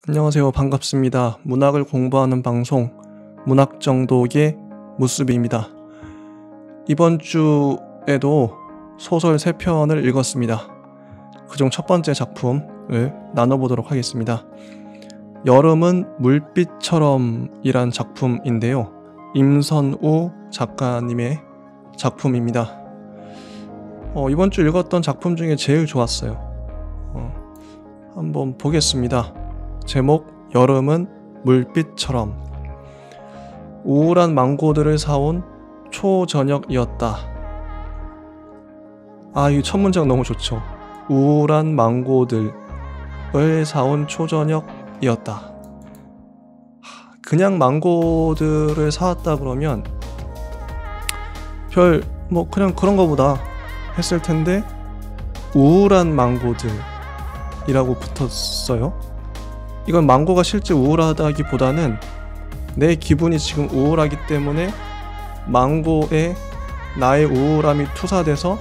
안녕하세요. 반갑습니다. 문학을 공부하는 방송 문학정독의 무수비입니다. 이번 주에도 소설 3편을 읽었습니다. 그중 첫 번째 작품을 나눠보도록 하겠습니다. 여름은 물빛처럼 이란 작품인데요. 임선우 작가님의 작품입니다. 이번 주 읽었던 작품 중에 제일 좋았어요. 한번 보겠습니다. 제목 여름은 물빛처럼. 우울한 망고들을 사온 초저녁이었다. 이 첫 문장 너무 좋죠. 우울한 망고들을 사온 초저녁이었다. 그냥 망고들을 사왔다 그러면 그냥 그런 거보다 했을 텐데 우울한 망고들이라고 붙었어요. 이건 망고가 실제 우울하다기보다는 내 기분이 지금 우울하기 때문에 망고에 나의 우울함이 투사돼서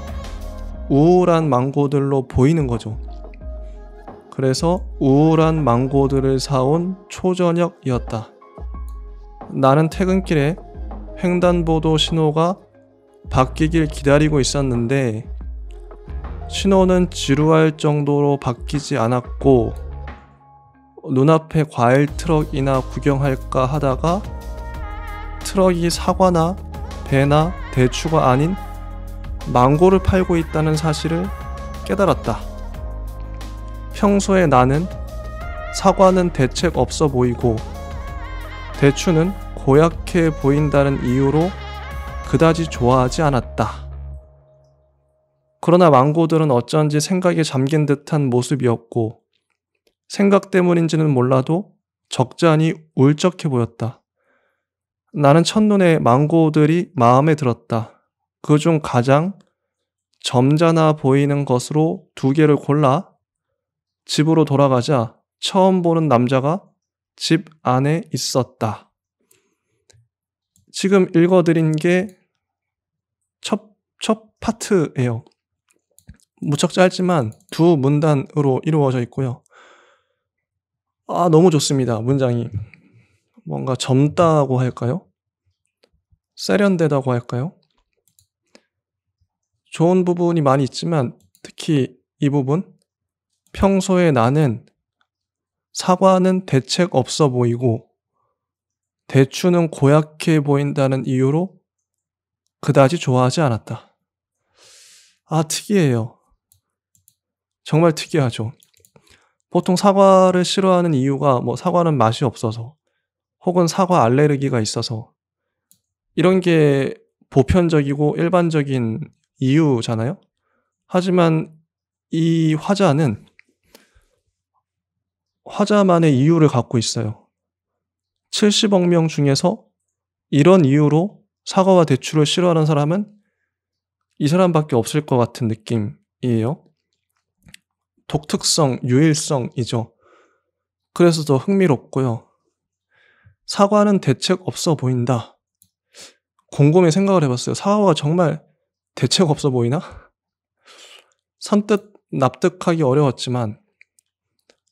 우울한 망고들로 보이는 거죠. 그래서 우울한 망고들을 사온 초저녁이었다. 나는 퇴근길에 횡단보도 신호가 바뀌길 기다리고 있었는데 신호는 지루할 정도로 바뀌지 않았고 눈앞에 과일 트럭이나 구경할까 하다가 트럭이 사과나 배나 대추가 아닌 망고를 팔고 있다는 사실을 깨달았다. 평소에 나는 사과는 대책 없어 보이고 대추는 고약해 보인다는 이유로 그다지 좋아하지 않았다. 그러나 망고들은 어쩐지 생각에 잠긴 듯한 모습이었고 생각 때문인지는 몰라도 적잖이 울적해 보였다. 나는 첫눈에 망고들이 마음에 들었다. 그중 가장 점잖아 보이는 것으로 2개를 골라 집으로 돌아가자 처음 보는 남자가 집 안에 있었다. 지금 읽어드린 게 첫 파트예요. 무척 짧지만 2 문단으로 이루어져 있고요. 너무 좋습니다. 문장이 뭔가 젊다고 할까요? 세련되다고 할까요? 좋은 부분이 많이 있지만 특히 이 부분, 평소에 나는 사과는 대책 없어 보이고 대추는 고약해 보인다는 이유로 그다지 좋아하지 않았다. 특이해요. 정말 특이하죠. 보통 사과를 싫어하는 이유가 사과는 맛이 없어서 혹은 사과 알레르기가 있어서 이런 게 보편적이고 일반적인 이유잖아요. 하지만 이 화자는 화자만의 이유를 갖고 있어요. 70억 명 중에서 이런 이유로 사과와 대추를 싫어하는 사람은 이 사람밖에 없을 것 같은 느낌이에요. 독특성, 유일성이죠. 그래서 더 흥미롭고요. 사과는 대책 없어 보인다. 곰곰이 생각을 해봤어요. 사과가 정말 대책 없어 보이나? 선뜻 납득하기 어려웠지만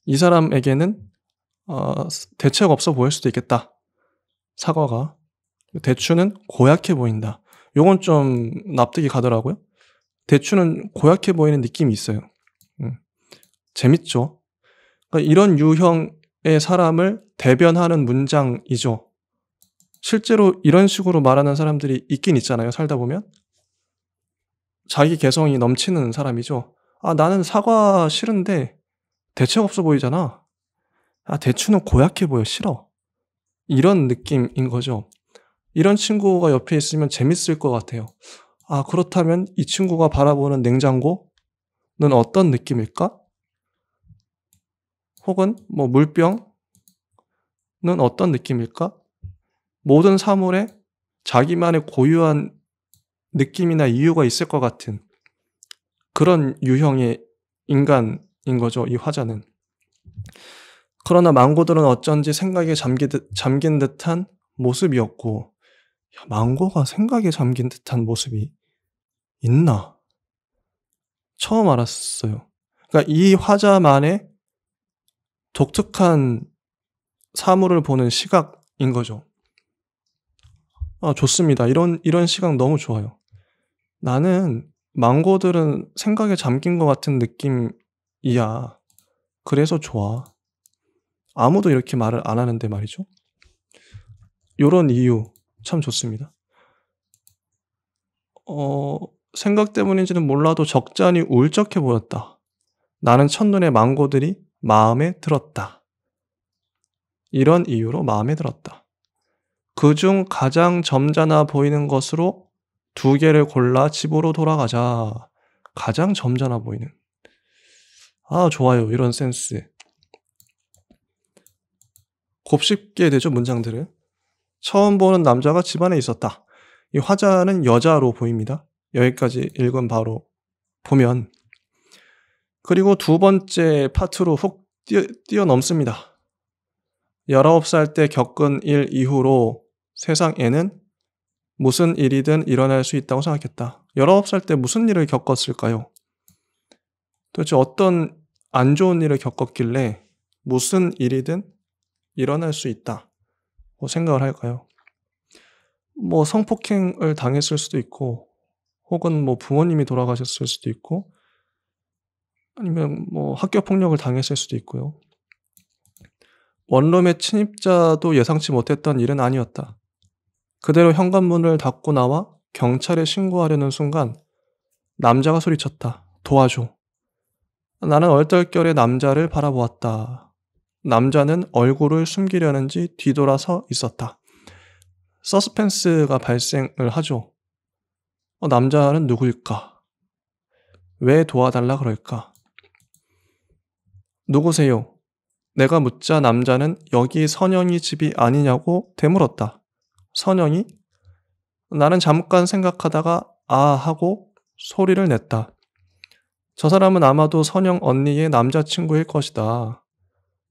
이 사람에게는 대책 없어 보일 수도 있겠다. 사과가. 대추는 고약해 보인다. 요건 좀 납득이 가더라고요. 대추는 고약해 보이는 느낌이 있어요. 재밌죠? 그러니까 이런 유형의 사람을 대변하는 문장이죠. 실제로 이런 식으로 말하는 사람들이 있긴 있잖아요. 살다 보면. 자기 개성이 넘치는 사람이죠. 나는 사과 싫은데 대책 없어 보이잖아. 대추는 고약해 보여. 싫어. 이런 느낌인 거죠. 이런 친구가 옆에 있으면 재밌을 것 같아요. 그렇다면 이 친구가 바라보는 냉장고는 어떤 느낌일까? 혹은 물병은 어떤 느낌일까? 모든 사물에 자기만의 고유한 느낌이나 이유가 있을 것 같은 그런 유형의 인간인 거죠, 이 화자는. 그러나 망고들은 어쩐지 생각에 잠긴 듯한 모습이었고, 망고가 생각에 잠긴 듯한 모습이 있나? 처음 알았어요. 그러니까 이 화자만의 독특한 사물을 보는 시각인 거죠. 좋습니다. 이런 시각 너무 좋아요. 나는 망고들은 생각에 잠긴 것 같은 느낌이야. 그래서 좋아. 아무도 이렇게 말을 안 하는데 말이죠. 요런 이유 참 좋습니다. 생각 때문인지는 몰라도 적잖이 울적해 보였다. 나는 첫눈에 망고들이 마음에 들었다. 이런 이유로 마음에 들었다. 그중 가장 점잖아 보이는 것으로 2개를 골라 집으로 돌아가자. 가장 점잖아 보이는. 좋아요. 이런 센스. 곱씹게 되죠, 문장들을. 처음 보는 남자가 집안에 있었다. 이 화자는 여자로 보입니다. 여기까지 읽은 바로 보면. 그리고 2번째 파트로 훅 뛰어넘습니다. 19살 때 겪은 일 이후로 세상에는 무슨 일이든 일어날 수 있다고 생각했다. 19살 때 무슨 일을 겪었을까요? 도대체 어떤 안 좋은 일을 겪었길래 무슨 일이든 일어날 수 있다 생각을 할까요? 성폭행을 당했을 수도 있고, 혹은 부모님이 돌아가셨을 수도 있고, 아니면 학교폭력을 당했을 수도 있고요. 원룸의 침입자도 예상치 못했던 일은 아니었다. 그대로 현관문을 닫고 나와 경찰에 신고하려는 순간 남자가 소리쳤다. 도와줘. 나는 얼떨결에 남자를 바라보았다. 남자는 얼굴을 숨기려는지 뒤돌아서 있었다. 서스펜스가 발생을 하죠. 남자는 누구일까? 왜 도와달라 그럴까? 누구세요? 내가 묻자 남자는 여기 선영이 집이 아니냐고 되물었다. 선영이? 나는 잠깐 생각하다가 하고 소리를 냈다. 저 사람은 아마도 선영 언니의 남자친구일 것이다.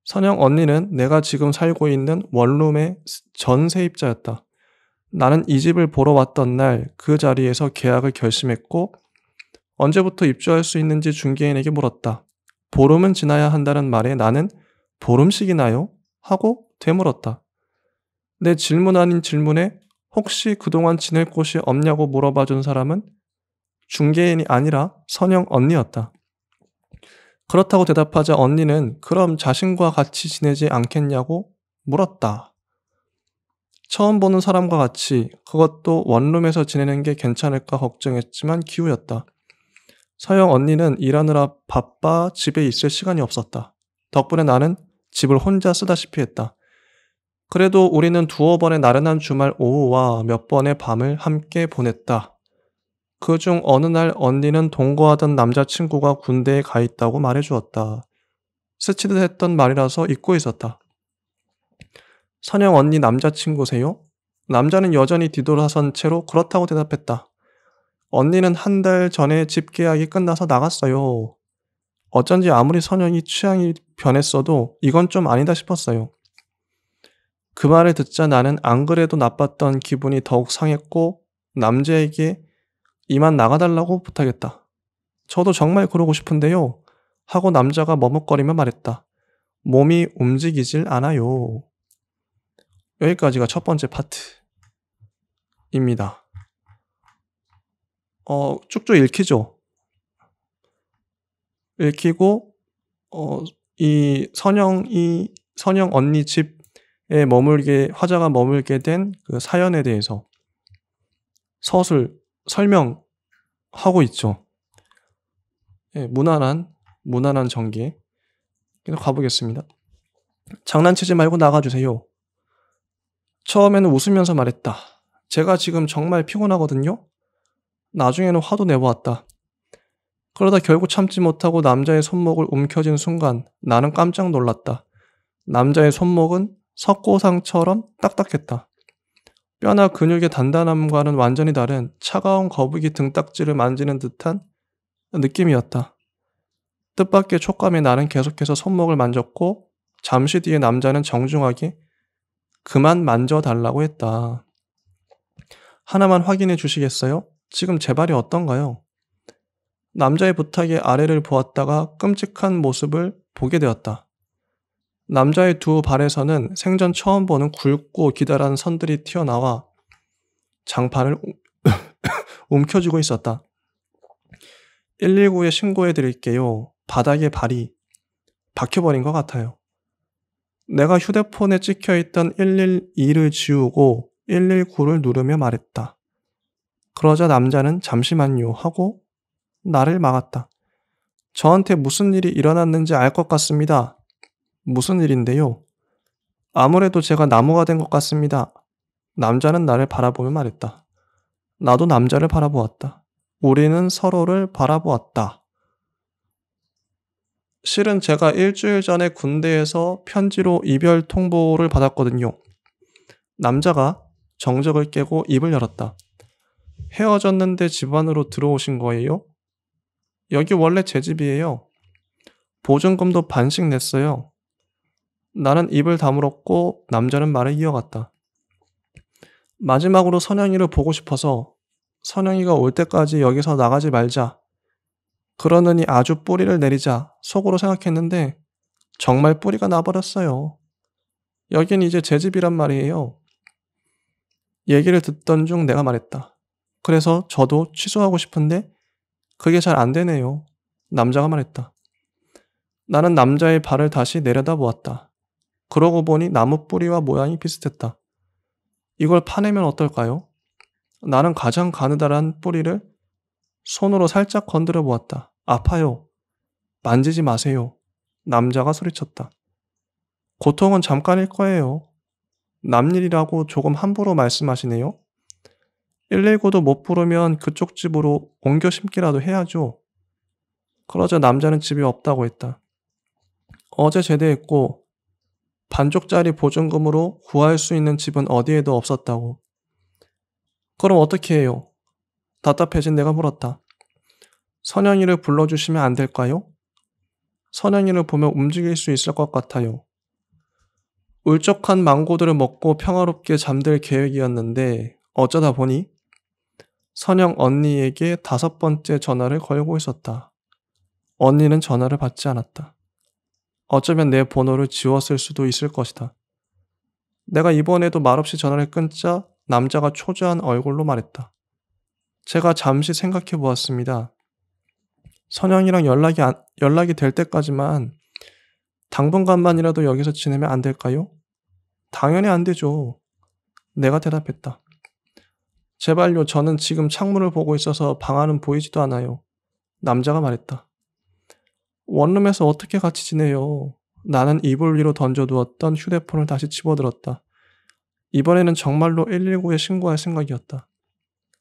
선영 언니는 내가 지금 살고 있는 원룸의 전세입자였다. 나는 이 집을 보러 왔던 날 그 자리에서 계약을 결심했고 언제부터 입주할 수 있는지 중개인에게 물었다. 보름은 지나야 한다는 말에 나는 보름씩이나요? 하고 되물었다. 내 질문 아닌 질문에 혹시 그동안 지낼 곳이 없냐고 물어봐준 사람은 중개인이 아니라 선영 언니였다. 그렇다고 대답하자 언니는 그럼 자신과 같이 지내지 않겠냐고 물었다. 처음 보는 사람과 같이, 그것도 원룸에서 지내는 게 괜찮을까 걱정했지만 기우였다. 서영 언니는 일하느라 바빠 집에 있을 시간이 없었다. 덕분에 나는 집을 혼자 쓰다시피 했다. 그래도 우리는 2번의 나른한 주말 오후와 몇 번의 밤을 함께 보냈다. 그중 어느 날 언니는 동거하던 남자친구가 군대에 가 있다고 말해주었다. 스치듯 했던 말이라서 잊고 있었다. 선영 언니 남자친구세요? 남자는 여전히 뒤돌아선 채로 그렇다고 대답했다. 언니는 한 달 전에 집 계약이 끝나서 나갔어요. 어쩐지 아무리 선영이 취향이 변했어도 이건 좀 아니다 싶었어요. 그 말을 듣자 나는 안 그래도 나빴던 기분이 더욱 상했고 남자에게 이만 나가달라고 부탁했다. 저도 정말 그러고 싶은데요. 하고 남자가 머뭇거리며 말했다. 몸이 움직이질 않아요. 여기까지가 첫 번째 파트입니다. 쭉쭉 읽히죠. 읽히고 이 선영 언니 집에 화자가 머물게 된 그 사연에 대해서 설명하고 있죠. 무난한 전개. 계속 가보겠습니다. 장난치지 말고 나가주세요. 처음에는 웃으면서 말했다. 제가 지금 정말 피곤하거든요. 나중에는 화도 내보았다. 그러다 결국 참지 못하고 남자의 손목을 움켜쥔 순간 나는 깜짝 놀랐다. 남자의 손목은 석고상처럼 딱딱했다. 뼈나 근육의 단단함과는 완전히 다른 차가운 거북이 등딱지를 만지는 듯한 느낌이었다. 뜻밖의 촉감에 나는 계속해서 손목을 만졌고 잠시 뒤에 남자는 정중하게 그만 만져달라고 했다. 하나만 확인해 주시겠어요? 지금 제 발이 어떤가요? 남자의 부탁에 아래를 보았다가 끔찍한 모습을 보게 되었다. 남자의 두 발에서는 생전 처음 보는 굵고 기다란 선들이 튀어나와 장판을 움켜쥐고 있었다. 119에 신고해 드릴게요. 바닥에 발이 박혀버린 것 같아요. 내가 휴대폰에 찍혀있던 112를 지우고 119를 누르며 말했다. 그러자 남자는 잠시만요 하고 나를 막았다. 저한테 무슨 일이 일어났는지 알 것 같습니다. 무슨 일인데요? 아무래도 제가 나무가 된 것 같습니다. 남자는 나를 바라보며 말했다. 나도 남자를 바라보았다. 우리는 서로를 바라보았다. 실은 제가 일주일 전에 군대에서 편지로 이별 통보를 받았거든요. 남자가 정적을 깨고 입을 열었다. 헤어졌는데 집 안으로 들어오신 거예요? 여기 원래 제 집이에요. 보증금도 반씩 냈어요. 나는 입을 다물었고 남자는 말을 이어갔다. 마지막으로 선영이를 보고 싶어서 선영이가 올 때까지 여기서 나가지 말자. 그러느니 아주 뿌리를 내리자 속으로 생각했는데 정말 뿌리가 나버렸어요. 여긴 이제 제 집이란 말이에요. 얘기를 듣던 중 내가 말했다. 그래서 저도 취소하고 싶은데 그게 잘 안 되네요. 남자가 말했다. 나는 남자의 발을 다시 내려다보았다. 그러고 보니 나무 뿌리와 모양이 비슷했다. 이걸 파내면 어떨까요? 나는 가장 가느다란 뿌리를 손으로 살짝 건드려 보았다. 아파요. 만지지 마세요. 남자가 소리쳤다. 고통은 잠깐일 거예요. 남일이라고 조금 함부로 말씀하시네요. 119도 못 부르면 그쪽 집으로 옮겨 심기라도 해야죠. 그러자 남자는 집이 없다고 했다. 어제 제대했고 반쪽짜리 보증금으로 구할 수 있는 집은 어디에도 없었다고. 그럼 어떻게 해요? 답답해진 내가 물었다. 선영이를 불러주시면 안 될까요? 선영이를 보면 움직일 수 있을 것 같아요. 울적한 망고들을 먹고 평화롭게 잠들 계획이었는데 어쩌다 보니 선영 언니에게 5번째 전화를 걸고 있었다. 언니는 전화를 받지 않았다. 어쩌면 내 번호를 지웠을 수도 있을 것이다. 내가 이번에도 말없이 전화를 끊자 남자가 초조한 얼굴로 말했다. 제가 잠시 생각해 보았습니다. 선영이랑 연락이 될 때까지만 당분간만이라도 여기서 지내면 안 될까요? 당연히 안 되죠. 내가 대답했다. 제발요, 저는 지금 창문을 보고 있어서 방 안은 보이지도 않아요. 남자가 말했다. 원룸에서 어떻게 같이 지내요? 나는 이불 위로 던져두었던 휴대폰을 다시 집어들었다. 이번에는 정말로 119에 신고할 생각이었다.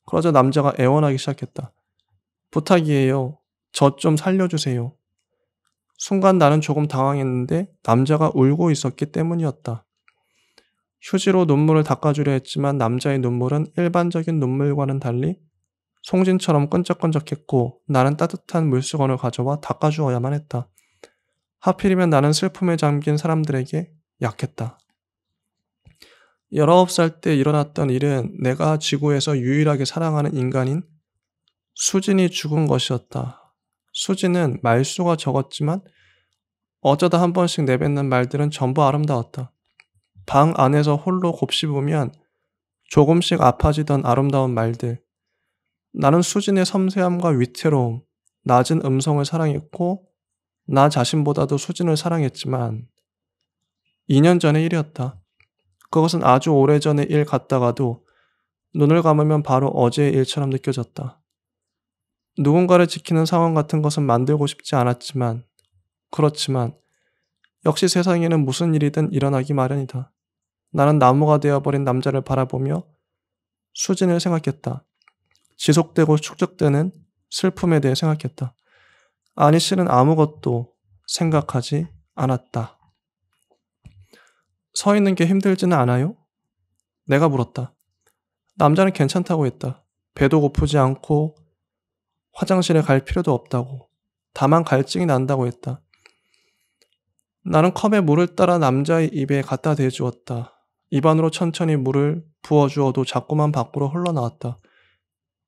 그러자 남자가 애원하기 시작했다. 부탁이에요. 저 좀 살려주세요. 순간 나는 조금 당황했는데 남자가 울고 있었기 때문이었다. 휴지로 눈물을 닦아주려 했지만 남자의 눈물은 일반적인 눈물과는 달리 송진처럼 끈적끈적했고 나는 따뜻한 물수건을 가져와 닦아주어야만 했다. 하필이면 나는 슬픔에 잠긴 사람들에게 약했다. 19살 때 일어났던 일은 내가 지구에서 유일하게 사랑하는 인간인 수진이 죽은 것이었다. 수진은 말수가 적었지만 어쩌다 한 번씩 내뱉는 말들은 전부 아름다웠다. 방 안에서 홀로 곱씹으면 조금씩 아파지던 아름다운 말들. 나는 수진의 섬세함과 위태로움, 낮은 음성을 사랑했고 나 자신보다도 수진을 사랑했지만 2년 전의 일이었다. 그것은 아주 오래전의 일 같다가도 눈을 감으면 바로 어제의 일처럼 느껴졌다. 누군가를 지키는 상황 같은 것은 만들고 싶지 않았지만 그렇지만 역시 세상에는 무슨 일이든 일어나기 마련이다. 나는 나무가 되어버린 남자를 바라보며 수진을 생각했다. 지속되고 축적되는 슬픔에 대해 생각했다. 아니 실은 아무것도 생각하지 않았다. 서 있는 게 힘들지는 않아요? 내가 물었다. 남자는 괜찮다고 했다. 배도 고프지 않고 화장실에 갈 필요도 없다고. 다만 갈증이 난다고 했다. 나는 컵에 물을 따라 남자의 입에 갖다 대주었다. 입안으로 천천히 물을 부어주어도 자꾸만 밖으로 흘러나왔다.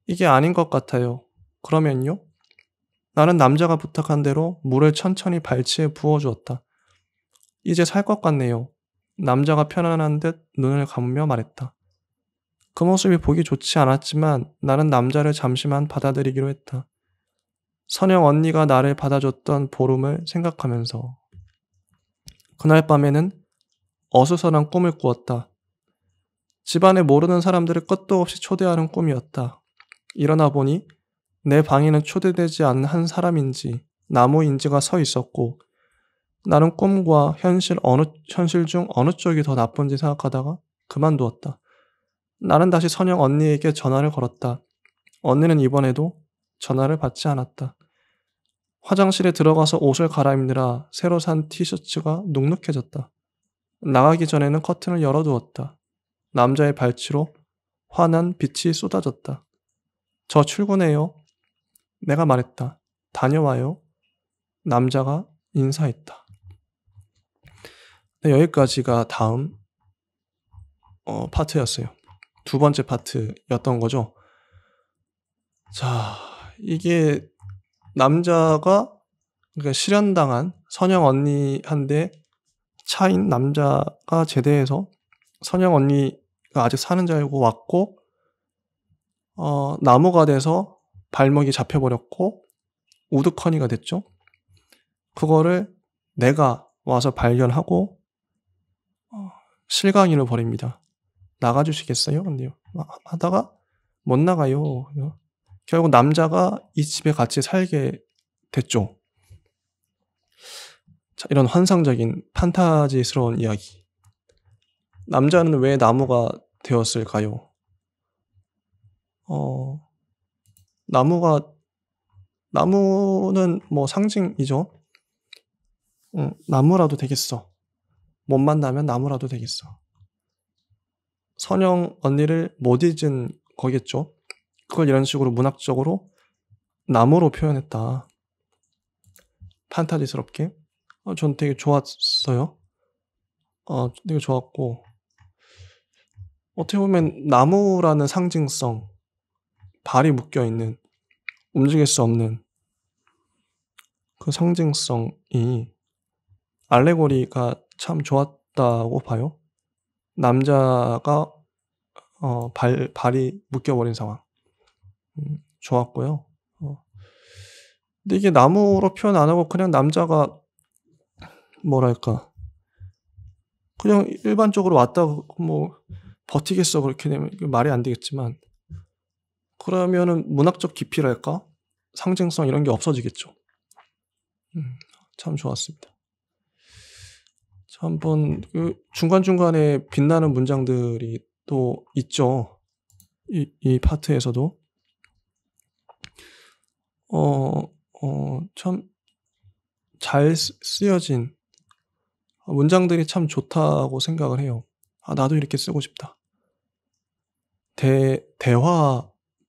이게 아닌 것 같아요. 그러면요? 나는 남자가 부탁한 대로 물을 천천히 발치에 부어주었다. 이제 살 것 같네요. 남자가 편안한 듯 눈을 감으며 말했다. 그 모습이 보기 좋지 않았지만 나는 남자를 잠시만 받아들이기로 했다. 선영 언니가 나를 받아줬던 보름을 생각하면서. 그날 밤에는 어수선한 꿈을 꾸었다. 집안에 모르는 사람들을 끝도 없이 초대하는 꿈이었다. 일어나 보니 내 방에는 초대되지 않은 한 사람인지 나무인지가 서 있었고 나는 꿈과 현실 중 어느 쪽이 더 나쁜지 생각하다가 그만두었다. 나는 다시 선영 언니에게 전화를 걸었다. 언니는 이번에도 전화를 받지 않았다. 화장실에 들어가서 옷을 갈아입느라 새로 산 티셔츠가 눅눅해졌다. 나가기 전에는 커튼을 열어두었다. 남자의 발치로 환한 빛이 쏟아졌다. 저 출근해요. 내가 말했다. 다녀와요. 남자가 인사했다. 네, 여기까지가 다음 파트였어요. 두 번째 파트였던 거죠. 자, 이게 남자가 그러니까 실현당한 선영 언니한테 차인 남자가 제대해서 선영 언니가 아직 사는 줄 알고 왔고 나무가 돼서 발목이 잡혀버렸고 우두커니가 됐죠. 그거를 내가 와서 발견하고 실강이를 벌입니다. 나가주시겠어요? 언니? 하다가 못 나가요. 결국 남자가 이 집에 같이 살게 됐죠. 자, 이런 환상적인 판타지스러운 이야기. 남자는 왜 나무가 되었을까요? 나무는 뭐 상징이죠. 나무라도 되겠어. 못 만나면 나무라도 되겠어. 선영 언니를 못 잊은 거겠죠. 그걸 이런 식으로 문학적으로 나무로 표현했다. 판타지스럽게. 전 되게 좋았어요. 되게 좋았고 어떻게 보면 나무라는 상징성, 발이 묶여있는, 움직일 수 없는 그 상징성이 알레고리가 참 좋았다고 봐요. 남자가 발이 묶여버린 상황. 좋았고요. 근데 이게 나무로 표현 안 하고 그냥 남자가 뭐랄까 그냥 일반적으로 왔다 뭐 버티겠어 그렇게 되면 말이 안 되겠지만 그러면은 문학적 깊이랄까 상징성 이런 게 없어지겠죠. 참 좋았습니다. 자, 한번 중간중간에 빛나는 문장들이 또 있죠. 이 파트에서도 참 잘 쓰여진 문장들이 참 좋다고 생각을 해요. 나도 이렇게 쓰고 싶다.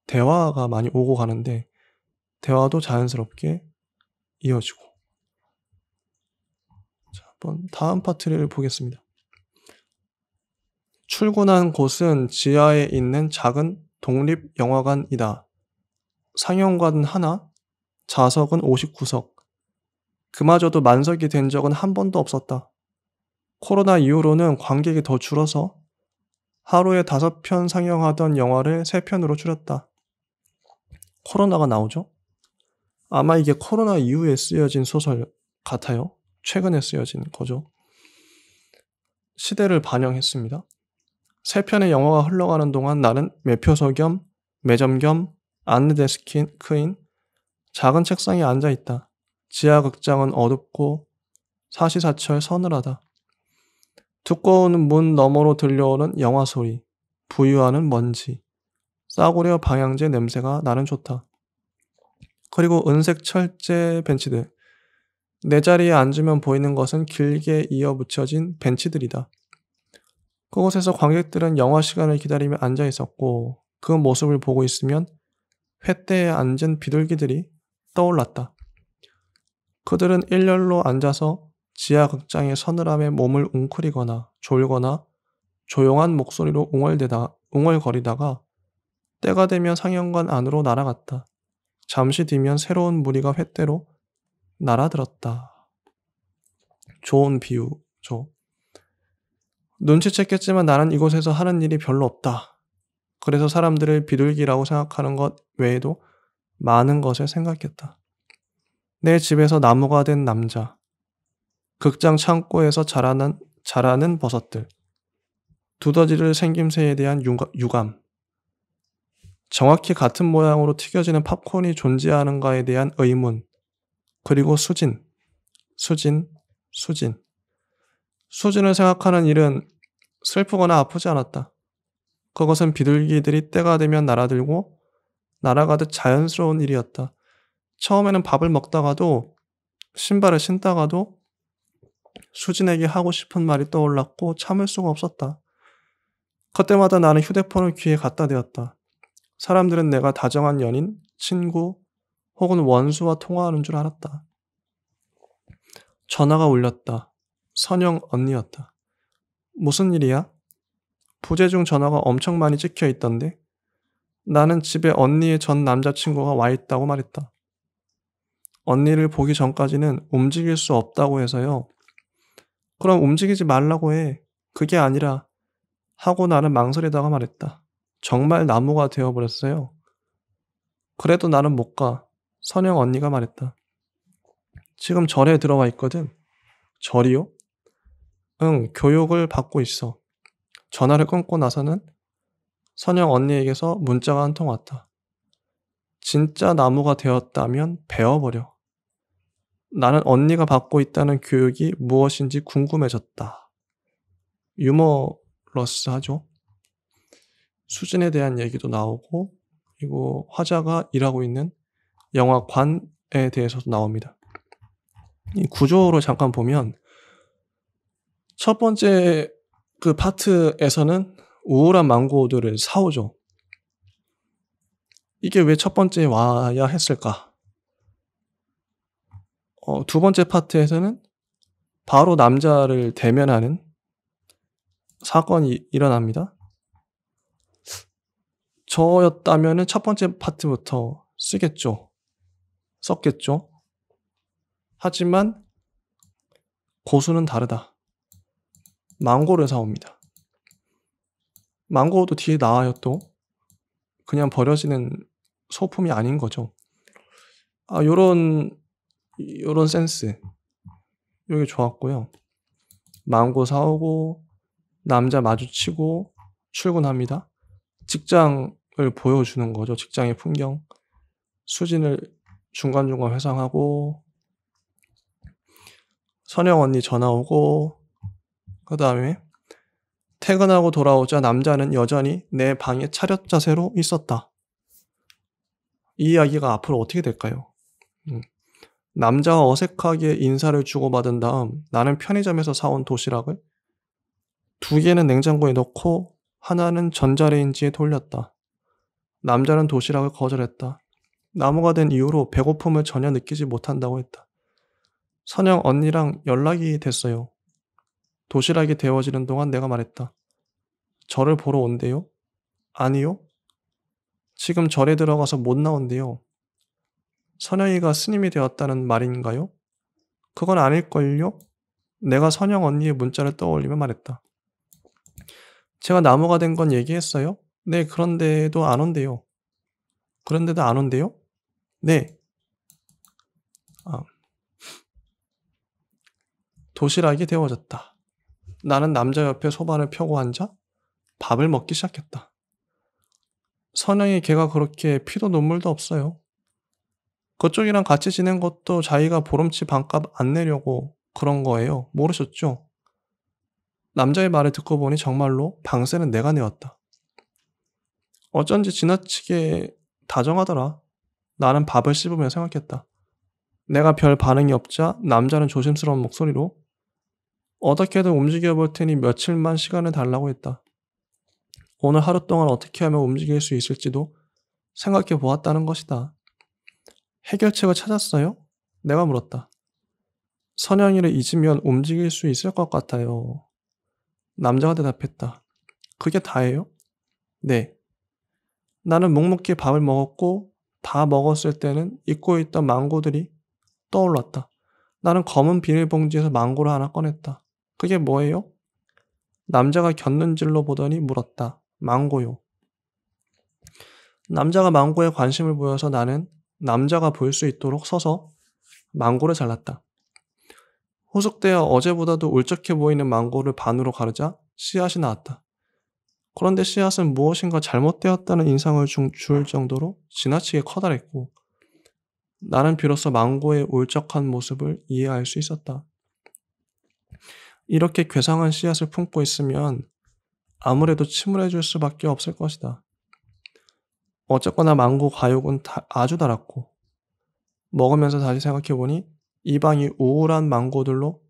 대화가 많이 오고 가는데 대화도 자연스럽게 이어지고. 자, 한번 다음 파트를 보겠습니다. 출근한 곳은 지하에 있는 작은 독립영화관이다. 상영관은 하나, 좌석은 59석. 그마저도 만석이 된 적은 한 번도 없었다. 코로나 이후로는 관객이 더 줄어서 하루에 5편 상영하던 영화를 3편으로 줄였다. 코로나가 나오죠? 아마 이게 코로나 이후에 쓰여진 소설 같아요. 최근에 쓰여진 거죠. 시대를 반영했습니다. 3편의 영화가 흘러가는 동안 나는 매표소 겸 매점 겸 안내데스크인 작은 책상에 앉아있다. 지하극장은 어둡고 사시사철 서늘하다. 두꺼운 문 너머로 들려오는 영화 소리, 부유하는 먼지, 싸구려 방향제 냄새가 나는 좋다. 그리고 은색 철제 벤치들. 내 자리에 앉으면 보이는 것은 길게 이어 붙여진 벤치들이다. 그곳에서 관객들은 영화 시간을 기다리며 앉아 있었고 그 모습을 보고 있으면 횃대에 앉은 비둘기들이 떠올랐다. 그들은 일렬로 앉아서 지하 극장의 서늘함에 몸을 웅크리거나 졸거나 조용한 목소리로 웅얼거리다가 때가 되면 상영관 안으로 날아갔다. 잠시 뒤면 새로운 무리가 횃대로 날아들었다. 좋은 비유 눈치챘겠지만 나는 이곳에서 하는 일이 별로 없다. 그래서 사람들을 비둘기라고 생각하는 것 외에도 많은 것을 생각했다. 내 집에서 나무가 된 남자, 극장 창고에서 자라는 버섯들, 두더지를 생김새에 대한 유감, 정확히 같은 모양으로 튀겨지는 팝콘이 존재하는가에 대한 의문, 그리고 수진을 생각하는 일은 슬프거나 아프지 않았다. 그것은 비둘기들이 때가 되면 날아들고 날아가듯 자연스러운 일이었다. 처음에는 밥을 먹다가도 신발을 신다가도 수진에게 하고 싶은 말이 떠올랐고 참을 수가 없었다. 그때마다 나는 휴대폰을 귀에 갖다 대었다. 사람들은 내가 다정한 연인, 친구 혹은 원수와 통화하는 줄 알았다. 전화가 울렸다. 선영 언니였다. 무슨 일이야? 부재중 전화가 엄청 많이 찍혀 있던데? 나는 집에 언니의 전 남자친구가 와 있다고 말했다. 언니를 보기 전까지는 움직일 수 없다고 해서요. 그럼 움직이지 말라고 해. 그게 아니라 하고 나는 망설이다가 말했다. 정말 나무가 되어버렸어요. 그래도 나는 못 가. 선영 언니가 말했다. 지금 절에 들어와 있거든. 절이요? 응, 교육을 받고 있어. 전화를 끊고 나서는 선영 언니에게서 문자가 한 통 왔다. 진짜 나무가 되었다면 배워버려. 나는 언니가 받고 있다는 교육이 무엇인지 궁금해졌다. 유머러스하죠? 수진에 대한 얘기도 나오고, 그리고 화자가 일하고 있는 영화관에 대해서도 나옵니다. 이 구조로 잠깐 보면 첫 번째 그 파트에서는 우울한 망고들을 사오죠. 이게 왜 첫 번째에 와야 했을까? 두 번째 파트에서는 바로 남자를 대면하는 사건이 일어납니다. 저였다면 첫 번째 파트부터 썼겠죠. 하지만 고수는 다르다. 망고를 사옵니다. 망고도 뒤에 나와요 또. 그냥 버려지는 소품이 아닌 거죠. 요런 센스. 요게 좋았고요. 망고 사오고 남자 마주치고 출근합니다. 직장을 보여주는 거죠. 직장의 풍경. 수진을 중간중간 회상하고 선영 언니 전화 오고 그 다음에 퇴근하고 돌아오자 남자는 여전히 내 방에 차렷 자세로 있었다. 이 이야기가 앞으로 어떻게 될까요? 남자와 어색하게 인사를 주고받은 다음 나는 편의점에서 사온 도시락을 2개는 냉장고에 넣고 하나는 전자레인지에 돌렸다. 남자는 도시락을 거절했다. 나무가 된 이후로 배고픔을 전혀 느끼지 못한다고 했다. 선영 언니랑 연락이 됐어요. 도시락이 데워지는 동안 내가 말했다. 절을 보러 온대요? 아니요. 지금 절에 들어가서 못 나온대요. 선영이가 스님이 되었다는 말인가요? 그건 아닐걸요? 내가 선영 언니의 문자를 떠올리며 말했다. 제가 나무가 된 건 얘기했어요? 네, 그런데도 안 온대요. 그런데도 안 온대요? 네. 도시락이 데워졌다. 나는 남자 옆에 소반을 펴고 앉아 밥을 먹기 시작했다. 선영이 걔가 그렇게 피도 눈물도 없어요. 그쪽이랑 같이 지낸 것도 자기가 보름치 반값 안 내려고 그런 거예요. 모르셨죠? 남자의 말을 듣고 보니 정말로 방세는 내가 내었다. 어쩐지 지나치게 다정하더라. 나는 밥을 씹으며 생각했다. 내가 별 반응이 없자 남자는 조심스러운 목소리로 어떻게든 움직여 볼 테니 며칠만 시간을 달라고 했다. 오늘 하루 동안 어떻게 하면 움직일 수 있을지도 생각해 보았다는 것이다. 해결책을 찾았어요? 내가 물었다. 선영이를 잊으면 움직일 수 있을 것 같아요. 남자가 대답했다. 그게 다예요? 네. 나는 묵묵히 밥을 먹었고 다 먹었을 때는 잊고 있던 망고들이 떠올랐다. 나는 검은 비닐봉지에서 망고를 하나 꺼냈다. 그게 뭐예요? 남자가 곁눈질로 보더니 물었다. 망고요. 남자가 망고에 관심을 보여서 나는 남자가 볼 수 있도록 서서 망고를 잘랐다. 후숙되어 어제보다도 울적해 보이는 망고를 반으로 가르자 씨앗이 나왔다. 그런데 씨앗은 무엇인가 잘못되었다는 인상을 줄 정도로 지나치게 커다랬고 나는 비로소 망고의 울적한 모습을 이해할 수 있었다. 이렇게 괴상한 씨앗을 품고 있으면 아무래도 침울해질 수밖에 없을 것이다. 어쨌거나 망고 과육은 아주 달았고 먹으면서 다시 생각해보니 이 방이 우울한 망고들로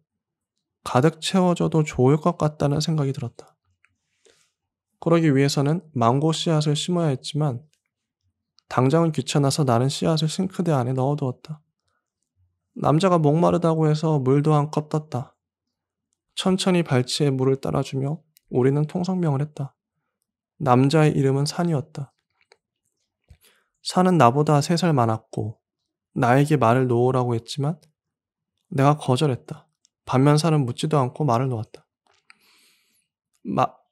가득 채워져도 좋을 것 같다는 생각이 들었다. 그러기 위해서는 망고 씨앗을 심어야 했지만 당장은 귀찮아서 나는 씨앗을 싱크대 안에 넣어두었다. 남자가 목마르다고 해서 물도 한 컵 떴다. 천천히 발치에 물을 따라주며 우리는 통성명을 했다. 남자의 이름은 산이었다. 산은 나보다 3살 많았고 나에게 말을 놓으라고 했지만 내가 거절했다. 반면 산은 묻지도 않고 말을 놓았다.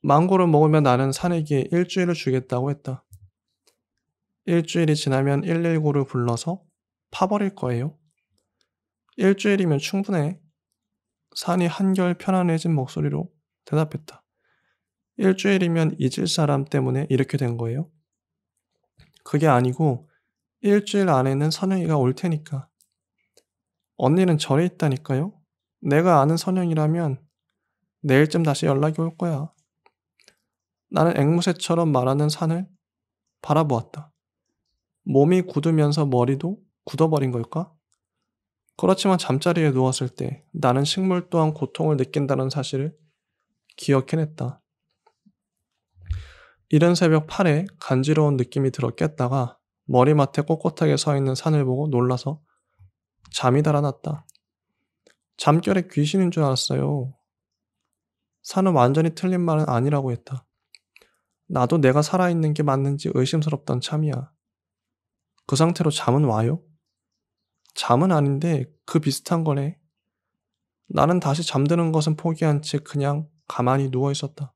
망고를 먹으면 나는 산에게 일주일을 주겠다고 했다. 일주일이 지나면 119를 불러서 파버릴 거예요. 일주일이면 충분해. 산이 한결 편안해진 목소리로 대답했다. 일주일이면 잊을 사람 때문에 이렇게 된 거예요? 그게 아니고 일주일 안에는 선영이가 올 테니까. 언니는 절에 있다니까요? 내가 아는 선영이라면 내일쯤 다시 연락이 올 거야. 나는 앵무새처럼 말하는 산을 바라보았다. 몸이 굳으면서 머리도 굳어버린 걸까? 그렇지만 잠자리에 누웠을 때 나는 식물 또한 고통을 느낀다는 사실을 기억해냈다. 이른 새벽 팔에 간지러운 느낌이 들어 깼다가 머리맡에 꼿꼿하게 서 있는 산을 보고 놀라서 잠이 달아났다. 잠결에 귀신인 줄 알았어요. 산은 완전히 틀린 말은 아니라고 했다. 나도 내가 살아있는 게 맞는지 의심스럽던 참이야. 그 상태로 잠은 와요? 잠은 아닌데 그 비슷한 거네. 나는 다시 잠드는 것은 포기한 채 그냥 가만히 누워 있었다.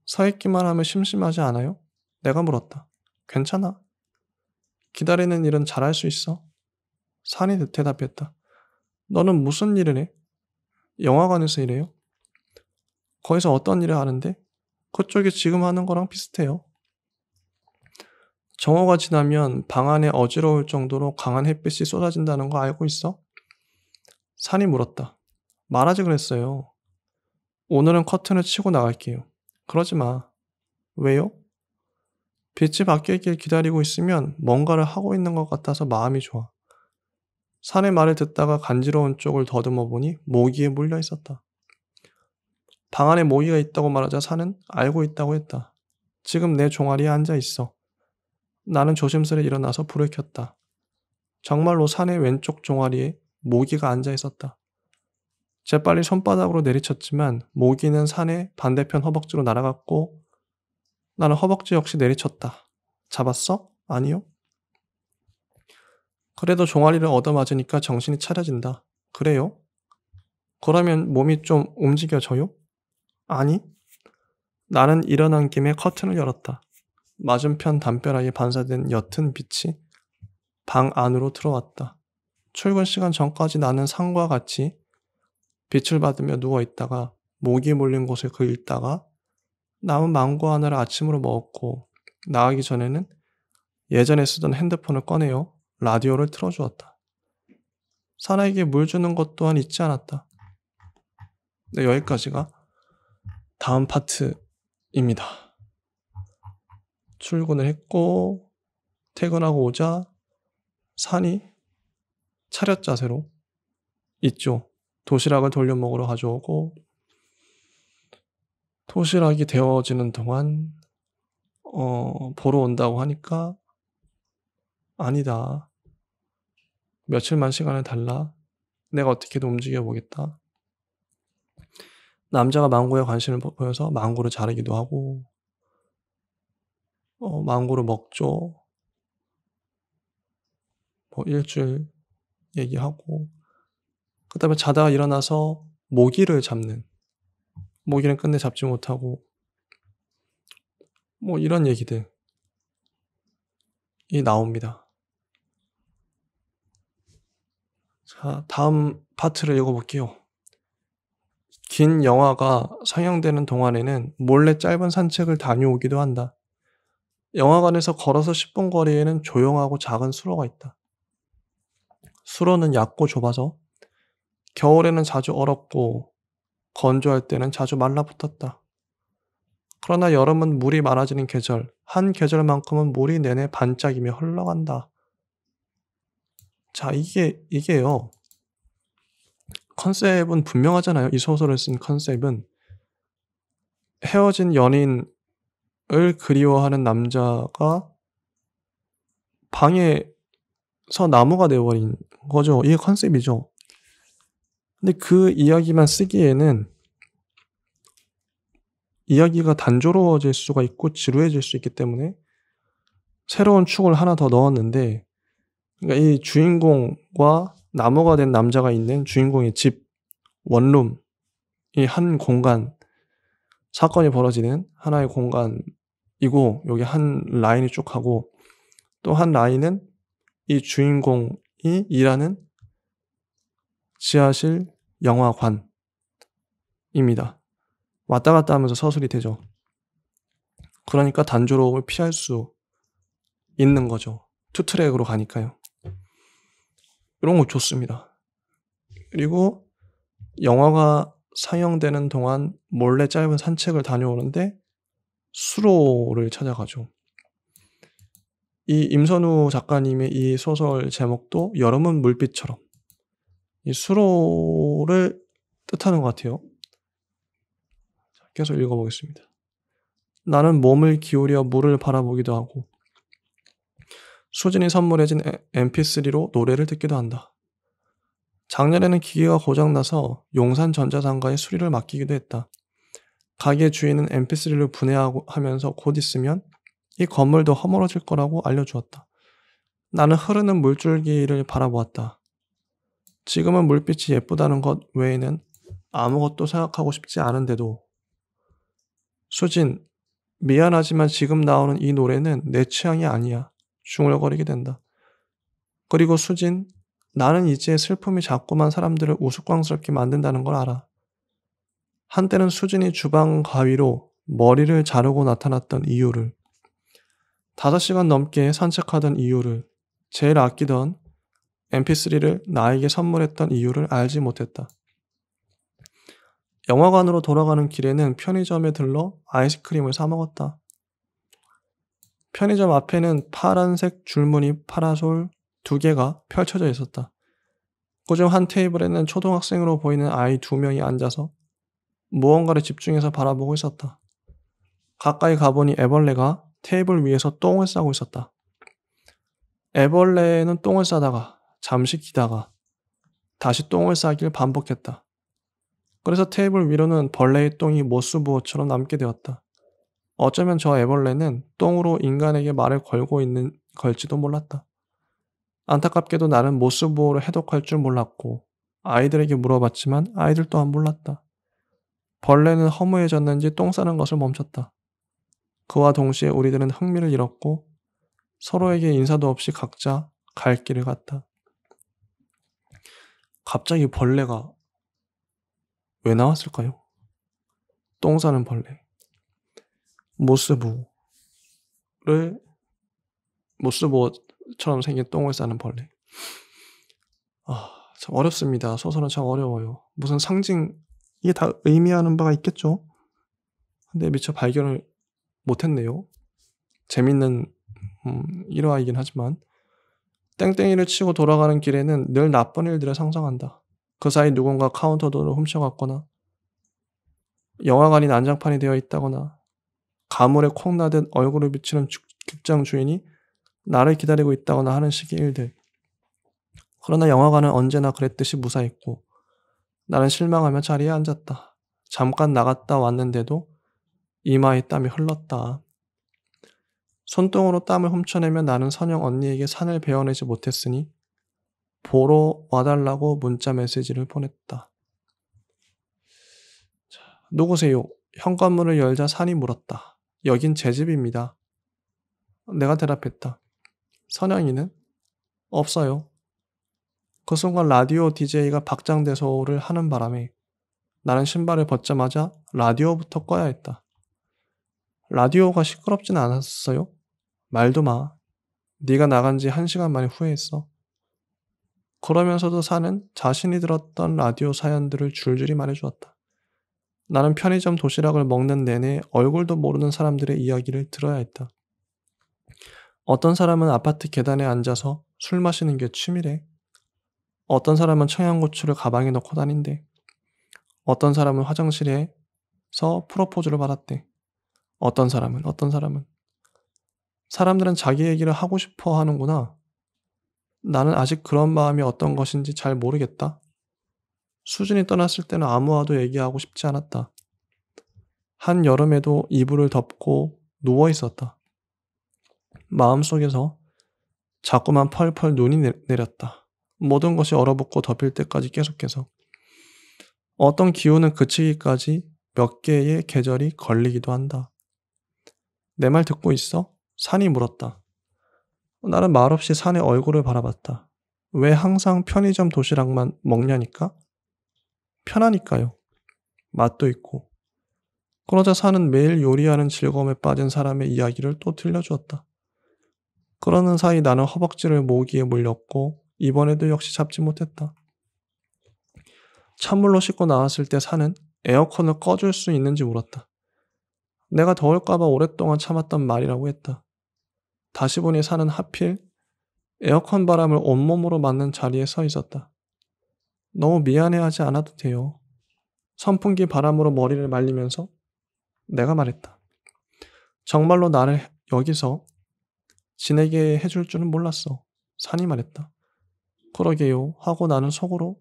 서 있기만 하면 심심하지 않아요? 내가 물었다. 괜찮아. 기다리는 일은 잘할 수 있어. 산이 대답했다. 너는 무슨 일을 해? 영화관에서 일해요? 거기서 어떤 일을 하는데? 그쪽이 지금 하는 거랑 비슷해요. 정오가 지나면 방 안에 어지러울 정도로 강한 햇빛이 쏟아진다는 거 알고 있어? 산이 물었다. 말하지 그랬어요. 오늘은 커튼을 치고 나갈게요. 그러지 마. 왜요? 빛이 바뀌길 기다리고 있으면 뭔가를 하고 있는 것 같아서 마음이 좋아. 산의 말을 듣다가 간지러운 쪽을 더듬어 보니 모기에 물려 있었다. 방 안에 모기가 있다고 말하자 산은 알고 있다고 했다. 지금 내 종아리에 앉아 있어. 나는 조심스레 일어나서 불을 켰다. 정말로 산의 왼쪽 종아리에 모기가 앉아 있었다. 재빨리 손바닥으로 내리쳤지만 모기는 산의 반대편 허벅지로 날아갔고 나는 허벅지 역시 내리쳤다. 잡았어? 아니요. 그래도 종아리를 얻어맞으니까 정신이 차려진다. 그래요? 그러면 몸이 좀 움직여져요? 아니. 나는 일어난 김에 커튼을 열었다. 맞은편 담벼락에 반사된 옅은 빛이 방 안으로 들어왔다. 출근 시간 전까지 나는 산과 같이 빛을 받으며 누워있다가 모기 몰린 곳을 긁다가 남은 망고 하나를 아침으로 먹었고 나가기 전에는 예전에 쓰던 핸드폰을 꺼내어 라디오를 틀어주었다. 사나이에게 물 주는 것 또한 잊지 않았다. 네, 여기까지가 다음 파트입니다. 출근을 했고 퇴근하고 오자 산이 차렷 자세로 있죠. 도시락을 돌려 먹으러 가져오고 도시락이 데워지는 동안 보러 온다고 하니까 아니다. 며칠만 시간을 달라. 내가 어떻게든 움직여 보겠다. 남자가 망고에 관심을 보여서 망고를 자르기도 하고 망고를 먹죠. 뭐 일주일 얘기하고 그 다음에 자다가 일어나서 모기를 잡는 모기는 끝내 잡지 못하고 뭐 이런 얘기들이 나옵니다. 자, 다음 파트를 읽어볼게요. 긴 영화가 상영되는 동안에는 몰래 짧은 산책을 다녀오기도 한다. 영화관에서 걸어서 10분 거리에는 조용하고 작은 수로가 있다. 수로는 얕고 좁아서 겨울에는 자주 얼었고 건조할 때는 자주 말라붙었다. 그러나 여름은 물이 많아지는 계절, 한 계절만큼은 물이 내내 반짝이며 흘러간다. 자, 이게요. 컨셉은 분명하잖아요. 이 소설을 쓴 컨셉은 헤어진 연인을 그리워하는 남자가 방에서 나무가 되어버린 거죠. 이게 컨셉이죠. 근데 그 이야기만 쓰기에는 이야기가 단조로워질 수가 있고 지루해질 수 있기 때문에 새로운 축을 하나 더 넣었는데, 그러니까 이 주인공과 나무가 된 남자가 있는 주인공의 집, 원룸, 이 한 공간, 사건이 벌어지는 하나의 공간이고, 여기 한 라인이 쭉 가고, 또 한 라인은 이 주인공이 일하는 지하실 영화관입니다. 왔다 갔다 하면서 서술이 되죠. 그러니까 단조로움을 피할 수 있는 거죠. 투트랙으로 가니까요. 이런 거 좋습니다. 그리고 영화가 상영되는 동안 몰래 짧은 산책을 다녀오는데 수로를 찾아가죠. 이 임선우 작가님의 이 소설 제목도 여름은 물빛처럼, 이 수로를 뜻하는 것 같아요. 계속 읽어보겠습니다. 나는 몸을 기울여 물을 바라보기도 하고 수진이 선물해준 mp3로 노래를 듣기도 한다. 작년에는 기계가 고장나서 용산 전자상가에 수리를 맡기기도 했다. 가게 주인은 mp3를 분해하면서 곧 있으면 이 건물도 허물어질 거라고 알려주었다. 나는 흐르는 물줄기를 바라보았다. 지금은 물빛이 예쁘다는 것 외에는 아무것도 생각하고 싶지 않은데도 수진, 미안하지만 지금 나오는 이 노래는 내 취향이 아니야. 중얼거리게 된다. 그리고 수진, 나는 이제 슬픔이 자꾸만 사람들을 우스꽝스럽게 만든다는 걸 알아. 한때는 수진이 주방 가위로 머리를 자르고 나타났던 이유를, 5시간 넘게 산책하던 이유를, 제일 아끼던 mp3를 나에게 선물했던 이유를 알지 못했다. 영화관으로 돌아가는 길에는 편의점에 들러 아이스크림을 사 먹었다. 편의점 앞에는 파란색 줄무늬 파라솔 2개가 펼쳐져 있었다. 그중 한 테이블에는 초등학생으로 보이는 아이 2명이 앉아서 무언가를 집중해서 바라보고 있었다. 가까이 가보니 애벌레가 테이블 위에서 똥을 싸고 있었다. 애벌레는 똥을 싸다가 잠시 기다가 다시 똥을 싸길 반복했다. 그래서 테이블 위로는 벌레의 똥이 모스부호처럼 남게 되었다. 어쩌면 저 애벌레는 똥으로 인간에게 말을 걸지도 몰랐다. 안타깝게도 나는 모스부호를 해독할 줄 몰랐고 아이들에게 물어봤지만 아이들 또한 몰랐다. 벌레는 허무해졌는지 똥 싸는 것을 멈췄다. 그와 동시에 우리들은 흥미를 잃었고 서로에게 인사도 없이 각자 갈 길을 갔다. 갑자기 벌레가 왜 나왔을까요? 똥 싸는 벌레. 모스부호처럼 생긴 똥을 싸는 벌레. 참 어렵습니다. 소설은 참 어려워요. 무슨 상징, 이게 다 의미하는 바가 있겠죠? 근데 미처 발견을 못했네요. 재밌는 일화이긴 하지만, 땡땡이를 치고 돌아가는 길에는 늘 나쁜 일들을 상상한다. 그 사이 누군가 카운터도어를 훔쳐갔거나 영화관이 난장판이 되어 있다거나 가물에 콩나듯 얼굴을 비치는 극장 주인이 나를 기다리고 있다거나 하는 식의 일들. 그러나 영화관은 언제나 그랬듯이 무사했고 나는 실망하며 자리에 앉았다. 잠깐 나갔다 왔는데도 이마에 땀이 흘렀다. 손등으로 땀을 훔쳐내며 나는 선영 언니에게 산을 베어내지 못했으니 보러 와달라고 문자 메시지를 보냈다. 자, 누구세요? 현관문을 열자 산이 물었다. 여긴 제 집입니다. 내가 대답했다. 선영이는? 없어요. 그 순간 라디오 DJ가 박장대소를 하는 바람에 나는 신발을 벗자마자 라디오부터 꺼야 했다. 라디오가 시끄럽진 않았어요? 말도 마. 네가 나간 지 1시간 만에 후회했어. 그러면서도 산은 자신이 들었던 라디오 사연들을 줄줄이 말해주었다. 나는 편의점 도시락을 먹는 내내 얼굴도 모르는 사람들의 이야기를 들어야 했다. 어떤 사람은 아파트 계단에 앉아서 술 마시는 게 취미래. 어떤 사람은 청양고추를 가방에 넣고 다닌대. 어떤 사람은 화장실에서 프로포즈를 받았대. 어떤 사람은. 사람들은 자기 얘기를 하고 싶어 하는구나. 나는 아직 그런 마음이 어떤 것인지 잘 모르겠다. 수진이 떠났을 때는 아무와도 얘기하고 싶지 않았다. 한여름에도 이불을 덮고 누워 있었다. 마음속에서 자꾸만 펄펄 눈이 내렸다. 모든 것이 얼어붙고 덮일 때까지 계속해서. 어떤 기후는 그치기까지 몇 개의 계절이 걸리기도 한다. 내 말 듣고 있어? 산이 물었다. 나는 말없이 산의 얼굴을 바라봤다. 왜 항상 편의점 도시락만 먹냐니까? 편하니까요. 맛도 있고. 그러자 산은 매일 요리하는 즐거움에 빠진 사람의 이야기를 또 들려주었다. 그러는 사이 나는 허벅지를 모기에 물렸고 이번에도 역시 잡지 못했다. 찬물로 씻고 나왔을 때 산은 에어컨을 꺼줄 수 있는지 물었다. 내가 더울까봐 오랫동안 참았던 말이라고 했다. 다시 보니 산은 하필 에어컨 바람을 온몸으로 맞는 자리에 서 있었다. 너무 미안해하지 않아도 돼요. 선풍기 바람으로 머리를 말리면서 내가 말했다. 정말로 나를 여기서 지내게 해줄 줄은 몰랐어. 산이 말했다. 그러게요 하고 나는 속으로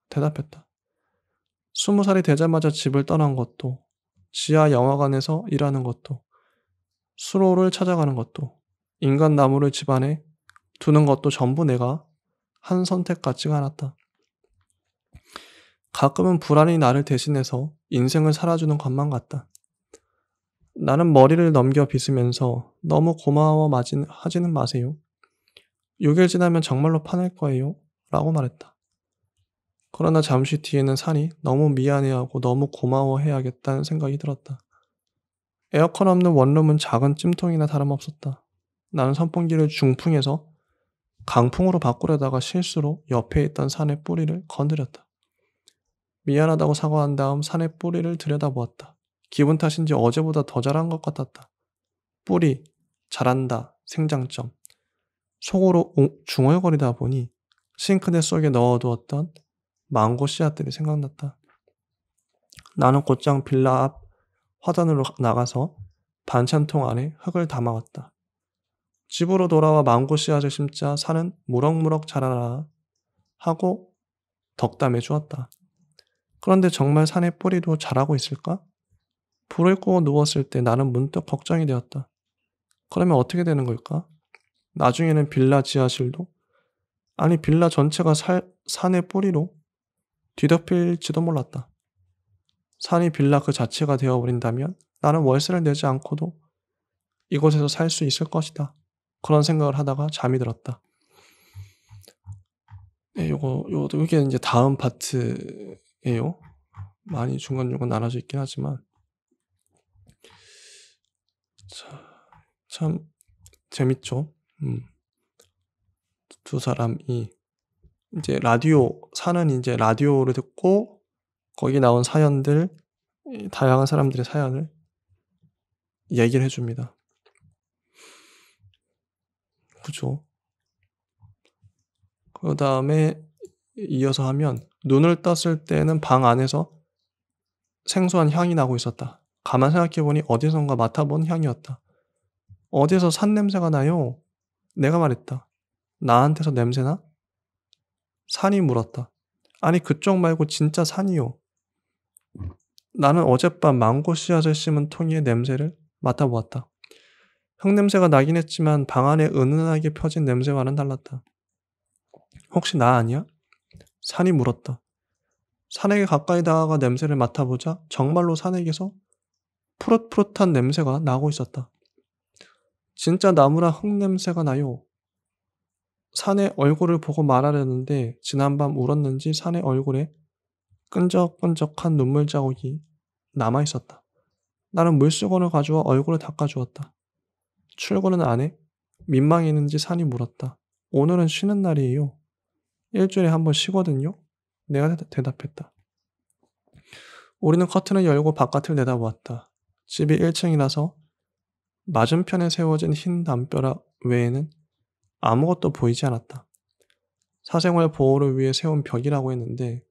대답했다. 20살이 되자마자 집을 떠난 것도, 지하 영화관에서 일하는 것도, 수로를 찾아가는 것도, 인간 나무를 집안에 두는 것도 전부 내가 한 선택 같지가 않았다. 가끔은 불안이 나를 대신해서 인생을 살아주는 것만 같다. 나는 머리를 넘겨 빗으면서 너무 하지는 마세요. 6일 지나면 정말로 파낼 거예요. 라고 말했다. 그러나 잠시 뒤에는 산이 너무 미안해하고 너무 고마워해야겠다는 생각이 들었다. 에어컨 없는 원룸은 작은 찜통이나 다름없었다. 나는 선풍기를 중풍해서 강풍으로 바꾸려다가 실수로 옆에 있던 산의 뿌리를 건드렸다. 미안하다고 사과한 다음 산의 뿌리를 들여다보았다. 기분 탓인지 어제보다 더 자란 것 같았다. 뿌리, 자란다, 생장점. 속으로 중얼거리다 보니 싱크대 속에 넣어두었던 망고 씨앗들이 생각났다. 나는 곧장 빌라 앞 화단으로 나가서 반찬통 안에 흙을 담아왔다. 집으로 돌아와 망고 씨앗을 심자 산은 무럭무럭 자라라 하고 덕담해 주었다. 그런데 정말 산의 뿌리도 자라고 있을까? 불을 끄고 누웠을 때 나는 문득 걱정이 되었다. 그러면 어떻게 되는 걸까? 나중에는 빌라 지하실도? 아니 빌라 전체가 산의 뿌리로 뒤덮일지도 몰랐다. 산이 빌라 그 자체가 되어버린다면 나는 월세를 내지 않고도 이곳에서 살 수 있을 것이다. 그런 생각을 하다가 잠이 들었다. 네, 이게 이제 다음 파트예요. 많이 중간중간 나눠져 있긴 하지만. 자, 참 재밌죠. 두 사람이 이제 산은 이제 라디오를 듣고 거기 나온 사연들, 다양한 사람들의 사연을 얘기를 해줍니다. 그죠? 그 다음에 이어서 하면 눈을 떴을 때는 방 안에서 생소한 향이 나고 있었다. 가만 생각해보니 어디선가 맡아본 향이었다. 어디서 산 냄새가 나요? 내가 말했다. 나한테서 냄새나? 산이 물었다. 아니 그쪽 말고 진짜 산이요. 나는 어젯밤 망고 씨앗을 심은 통이의 냄새를 맡아보았다. 흙냄새가 나긴 했지만 방 안에 은은하게 펴진 냄새와는 달랐다. 혹시 나 아니야? 산이 물었다. 산에게 가까이 다가가 냄새를 맡아보자 정말로 산에게서 푸릇푸릇한 냄새가 나고 있었다. 진짜 나무라 흙 냄새가 나요. 산의 얼굴을 보고 말하려는데 지난밤 울었는지 산의 얼굴에 끈적끈적한 눈물 자국이 남아 있었다. 나는 물수건을 가져와 얼굴을 닦아주었다. 출근은 안 해? 민망했는지 산이 물었다. 오늘은 쉬는 날이에요. 일주일에 한 번 쉬거든요. 내가 대답했다. 우리는 커튼을 열고 바깥을 내다보았다. 집이 1층이라서 맞은편에 세워진 흰 담벼락 외에는 아무것도 보이지 않았다. 사생활 보호를 위해 세운 벽이라고 했는데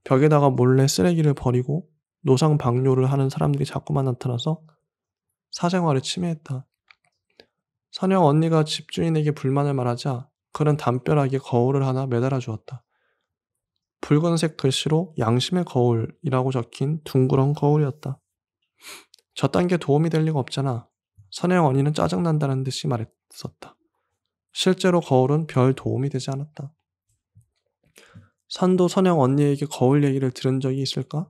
벽에다가 몰래 쓰레기를 버리고 노상 방뇨를 하는 사람들이 자꾸만 나타나서 사생활을 침해했다. 선영 언니가 집주인에게 불만을 말하자 그는 담벼락에 거울을 하나 매달아 주었다. 붉은색 글씨로 양심의 거울이라고 적힌 둥그런 거울이었다. 저딴 게 도움이 될 리가 없잖아. 선영 언니는 짜증난다는 듯이 말했었다. 실제로 거울은 별 도움이 되지 않았다. 산도 선영 언니에게 거울 얘기를 들은 적이 있을까?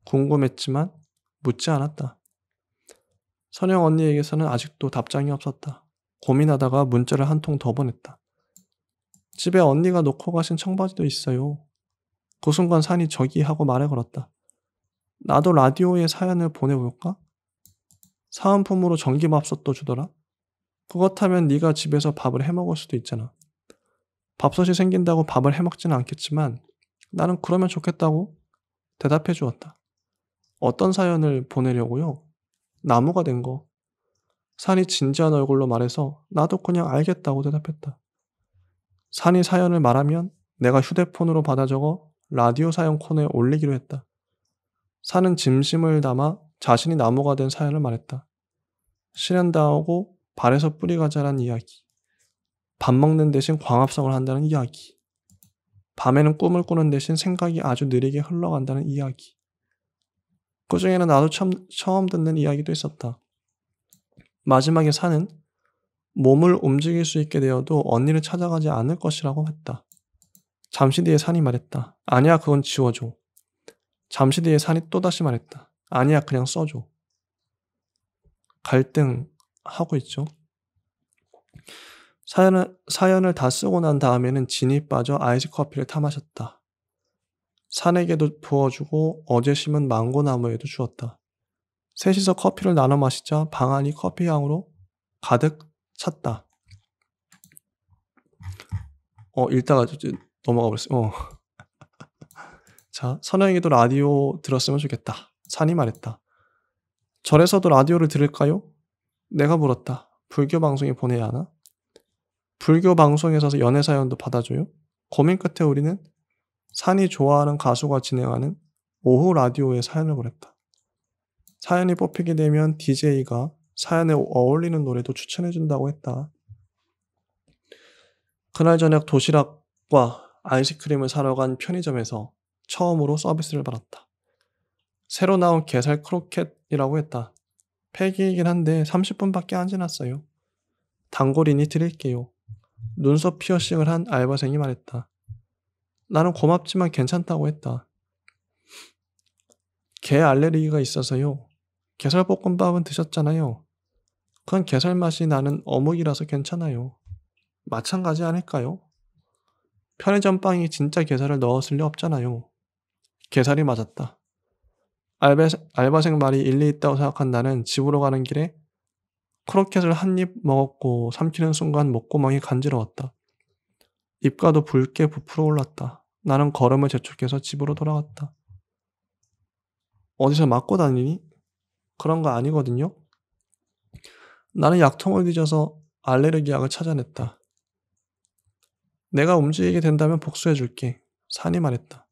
궁금했지만 묻지 않았다. 선영 언니에게서는 아직도 답장이 없었다. 고민하다가 문자를 한 통 더 보냈다. 집에 언니가 놓고 가신 청바지도 있어요. 그 순간 산이 저기 하고 말을 걸었다. 나도 라디오에 사연을 보내볼까? 사은품으로 전기밥솥도 주더라. 그렇다면 네가 집에서 밥을 해먹을 수도 있잖아. 밥솥이 생긴다고 밥을 해먹지는 않겠지만 나는 그러면 좋겠다고 대답해 주었다. 어떤 사연을 보내려고요? 나무가 된 거. 산이 진지한 얼굴로 말해서 나도 그냥 알겠다고 대답했다. 산이 사연을 말하면 내가 휴대폰으로 받아 적어 라디오 사연 코너에 올리기로 했다. 산은 진심을 담아 자신이 나무가 된 사연을 말했다. 실현당하고 발에서 뿌리가 자란 이야기. 밥 먹는 대신 광합성을 한다는 이야기. 밤에는 꿈을 꾸는 대신 생각이 아주 느리게 흘러간다는 이야기. 그 중에는 나도 처음 듣는 이야기도 있었다. 마지막에 산은 몸을 움직일 수 있게 되어도 언니를 찾아가지 않을 것이라고 했다. 잠시 뒤에 산이 말했다. 아니야, 그건 지워줘. 잠시 뒤에 산이 또다시 말했다. 아니야, 그냥 써줘. 갈등하고 있죠. 사연을 다 쓰고 난 다음에는 진이 빠져 아이스 커피를 타 마셨다. 산에게도 부어주고 어제 심은 망고나무에도 주었다. 셋이서 커피를 나눠 마시자 방 안이 커피 향으로 가득 찼다. 읽다가 넘어가 버렸어. 자, 선영이도 라디오 들었으면 좋겠다. 산이 말했다. 절에서도 라디오를 들을까요? 내가 물었다. 불교 방송에 보내야 하나? 불교 방송에서 연애 사연도 받아줘요? 고민 끝에 우리는 산이 좋아하는 가수가 진행하는 오후 라디오에 사연을 보냈다. 사연이 뽑히게 되면 DJ가 사연에 어울리는 노래도 추천해준다고 했다. 그날 저녁 도시락과 아이스크림을 사러 간 편의점에서 처음으로 서비스를 받았다. 새로 나온 게살 크로켓이라고 했다. 폐기이긴 한데 30분밖에 안 지났어요. 단골이니 드릴게요. 눈썹 피어싱을 한 알바생이 말했다. 나는 고맙지만 괜찮다고 했다. 게 알레르기가 있어서요. 게살볶음밥은 드셨잖아요. 그건 게살 맛이 나는 어묵이라서 괜찮아요. 마찬가지 아닐까요? 편의점 빵이 진짜 게살을 넣었을 리 없잖아요. 게살이 맞았다. 알바생 말이 일리 있다고 생각한 나는 집으로 가는 길에 크로켓을 한 입 먹었고 삼키는 순간 목구멍이 간지러웠다. 입가도 붉게 부풀어 올랐다. 나는 걸음을 재촉해서 집으로 돌아갔다. 어디서 맞고 다니니? 그런 거 아니거든요. 나는 약통을 뒤져서 알레르기 약을 찾아냈다. 내가 움직이게 된다면 복수해줄게. 산이 말했다.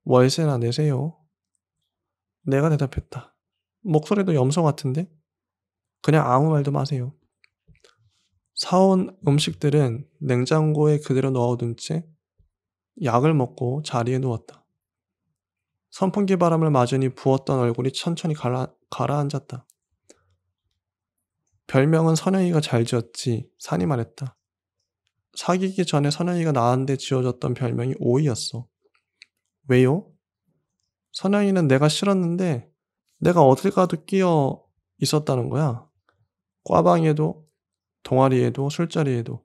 월세나 내세요. 내가 대답했다. 목소리도 염소 같은데? 그냥 아무 말도 마세요. 사온 음식들은 냉장고에 그대로 넣어둔 채 약을 먹고 자리에 누웠다. 선풍기 바람을 맞으니 부었던 얼굴이 천천히 가라앉았다. 별명은 선영이가 잘 지었지. 산이 말했다. 사귀기 전에 선영이가 나한테 지어줬던 별명이 오이였어. 왜요? 선영이는 내가 싫었는데 내가 어딜 가도 끼어 있었다는 거야. 꽈방에도 동아리에도 술자리에도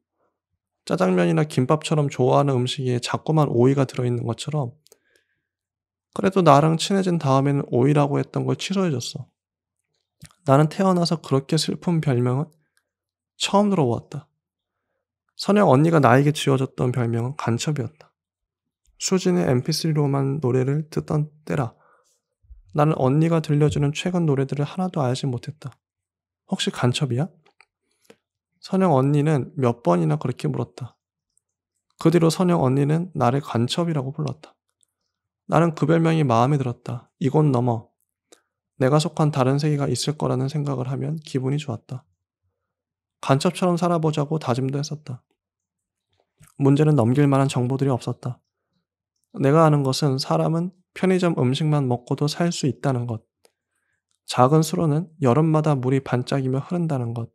짜장면이나 김밥처럼 좋아하는 음식에 자꾸만 오이가 들어있는 것처럼 그래도 나랑 친해진 다음에는 오이라고 했던 걸 취소해줬어. 나는 태어나서 그렇게 슬픈 별명은 처음 들어보았다. 선영 언니가 나에게 지어줬던 별명은 간첩이었다. 수진의 mp3로만 노래를 듣던 때라 나는 언니가 들려주는 최근 노래들을 하나도 알지 못했다. 혹시 간첩이야? 선영 언니는 몇 번이나 그렇게 물었다. 그 뒤로 선영 언니는 나를 간첩이라고 불렀다. 나는 그 별명이 마음에 들었다. 이곳 넘어 내가 속한 다른 세계가 있을 거라는 생각을 하면 기분이 좋았다. 간첩처럼 살아보자고 다짐도 했었다. 문제는 넘길 만한 정보들이 없었다. 내가 아는 것은 사람은 편의점 음식만 먹고도 살 수 있다는 것. 작은 수로는 여름마다 물이 반짝이며 흐른다는 것.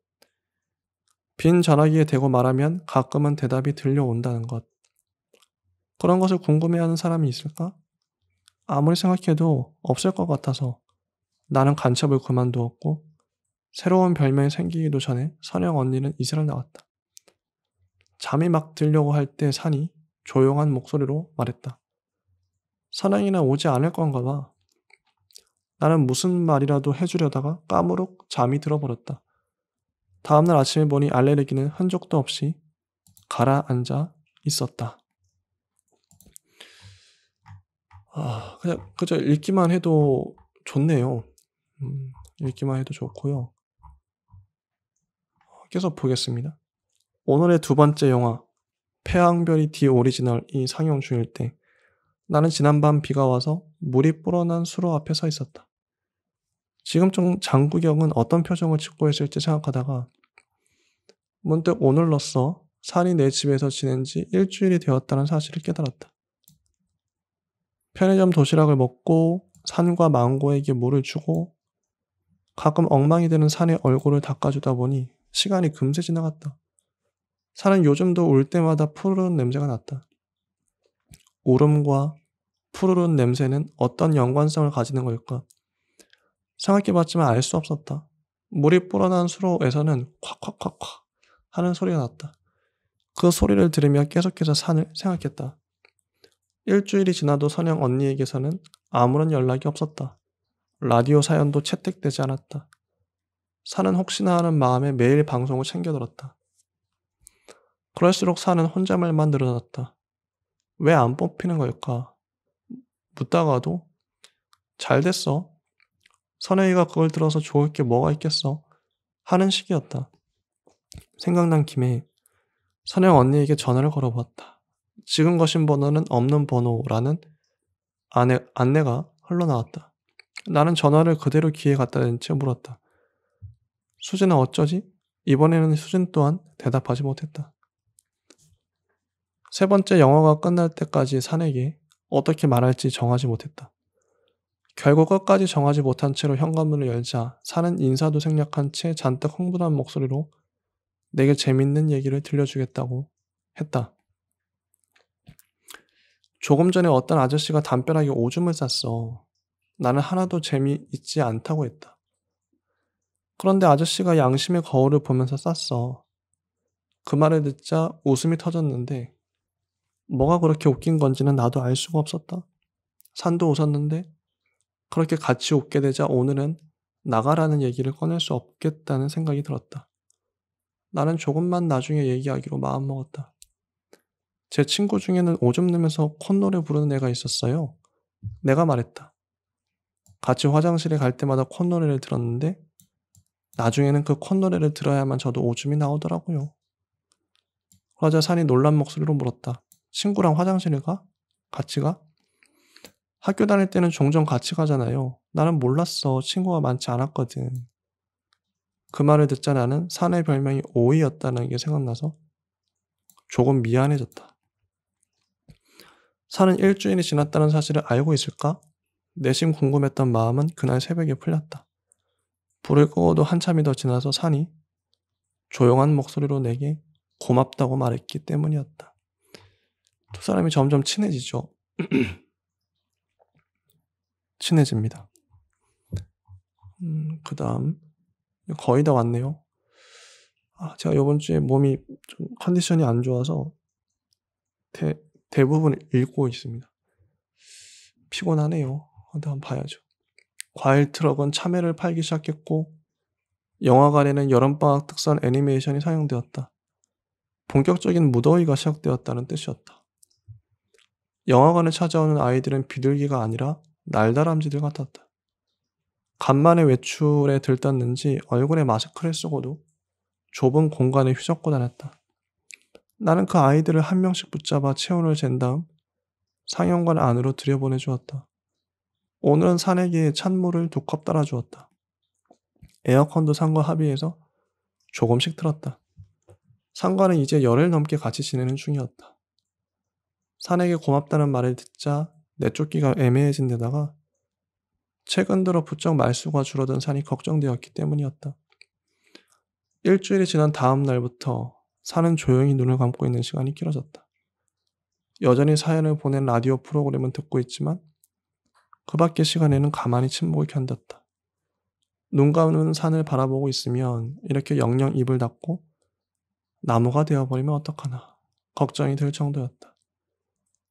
빈 전화기에 대고 말하면 가끔은 대답이 들려온다는 것. 그런 것을 궁금해하는 사람이 있을까? 아무리 생각해도 없을 것 같아서 나는 간첩을 그만두었고 새로운 별명이 생기기도 전에 선영 언니는 이사를 나왔다. 잠이 막 들려고 할 때 산이 조용한 목소리로 말했다. 선영이는 오지 않을 건가 봐. 나는 무슨 말이라도 해주려다가 까무룩 잠이 들어버렸다. 다음날 아침에 보니 알레르기는 흔적도 없이 가라앉아 있었다. 그냥 그저 읽기만 해도 좋네요. 읽기만 해도 좋고요. 계속 보겠습니다. 오늘의 두 번째 영화 패왕별이 디 오리지널이 상영 중일 때 나는 지난밤 비가 와서 물이 불어난 수로 앞에 서 있었다. 지금쯤 장국영은 어떤 표정을 짓고 있을지 생각하다가 문득 오늘로써 산이 내 집에서 지낸 지 일주일이 되었다는 사실을 깨달았다. 편의점 도시락을 먹고 산과 망고에게 물을 주고 가끔 엉망이 되는 산의 얼굴을 닦아주다 보니 시간이 금세 지나갔다. 산은 요즘도 울 때마다 푸르른 냄새가 났다. 울음과 푸르른 냄새는 어떤 연관성을 가지는 걸까? 생각해봤지만 알 수 없었다. 물이 불어난 수로에서는 콱콱콱콱 하는 소리가 났다. 그 소리를 들으며 계속해서 산을 생각했다. 일주일이 지나도 선영 언니에게서는 아무런 연락이 없었다. 라디오 사연도 채택되지 않았다. 산은 혹시나 하는 마음에 매일 방송을 챙겨들었다. 그럴수록 산은 혼잣말만 늘어났다. 왜 안 뽑히는 걸까? 묻다가도 잘 됐어. 선영이가 그걸 들어서 좋을 게 뭐가 있겠어? 하는 식이었다. 생각난 김에 선영 언니에게 전화를 걸어보았다. 지금 거신 번호는 없는 번호라는 안내가 흘러나왔다. 나는 전화를 그대로 귀에 갖다 댄 채 물었다. 수진아 어쩌지? 이번에는 수진 또한 대답하지 못했다. 세 번째 영화가 끝날 때까지 산에게 어떻게 말할지 정하지 못했다. 결국 끝까지 정하지 못한 채로 현관문을 열자 산은 인사도 생략한 채 잔뜩 흥분한 목소리로 내게 재밌는 얘기를 들려주겠다고 했다. 조금 전에 어떤 아저씨가 담벼락에 오줌을 쌌어. 나는 하나도 재미있지 않다고 했다. 그런데 아저씨가 양심의 거울을 보면서 쌌어. 그 말을 듣자 웃음이 터졌는데 뭐가 그렇게 웃긴 건지는 나도 알 수가 없었다. 산도 웃었는데 그렇게 같이 웃게 되자 오늘은 나가라는 얘기를 꺼낼 수 없겠다는 생각이 들었다. 나는 조금만 나중에 얘기하기로 마음먹었다. 제 친구 중에는 오줌 누면서 콧노래 부르는 애가 있었어요. 내가 말했다. 같이 화장실에 갈 때마다 콧노래를 들었는데 나중에는 그 콧노래를 들어야만 저도 오줌이 나오더라고요. 그러자 산이 놀란 목소리로 물었다. 친구랑 화장실에 가? 같이 가? 학교 다닐 때는 종종 같이 가잖아요. 나는 몰랐어. 친구가 많지 않았거든. 그 말을 듣자 나는 산의 별명이 오이였다는 게 생각나서 조금 미안해졌다. 산은 일주일이 지났다는 사실을 알고 있을까? 내심 궁금했던 마음은 그날 새벽에 풀렸다. 불을 끄고도 한참이 더 지나서 산이 조용한 목소리로 내게 고맙다고 말했기 때문이었다. 두 사람이 점점 친해지죠. 친해집니다. 그 다음 거의 다 왔네요. 제가 이번 주에 몸이 좀 컨디션이 안 좋아서 대부분 읽고 있습니다. 피곤하네요. 근데 한번 봐야죠. 과일 트럭은 참외를 팔기 시작했고 영화관에는 여름방학 특선 애니메이션이 상영되었다. 본격적인 무더위가 시작되었다는 뜻이었다. 영화관을 찾아오는 아이들은 비둘기가 아니라 날다람쥐들 같았다. 간만에 외출에 들떴는지 얼굴에 마스크를 쓰고도 좁은 공간에 휘젓고 다녔다. 나는 그 아이들을 한 명씩 붙잡아 체온을 잰 다음 상영관 안으로 들여보내주었다. 오늘은 사내기에 찬물을 2컵 따라주었다. 에어컨도 상과 합의해서 조금씩 틀었다. 상과는 이제 열흘 넘게 같이 지내는 중이었다. 사내에게 고맙다는 말을 듣자 내쫓기가 애매해진 데다가 최근 들어 부쩍 말수가 줄어든 산이 걱정되었기 때문이었다. 일주일이 지난 다음 날부터 산은 조용히 눈을 감고 있는 시간이 길어졌다. 여전히 사연을 보낸 라디오 프로그램은 듣고 있지만 그 밖의 시간에는 가만히 침묵을 견뎠다. 눈 감은 산을 바라보고 있으면 이렇게 영영 입을 닫고 나무가 되어버리면 어떡하나 걱정이 들 정도였다.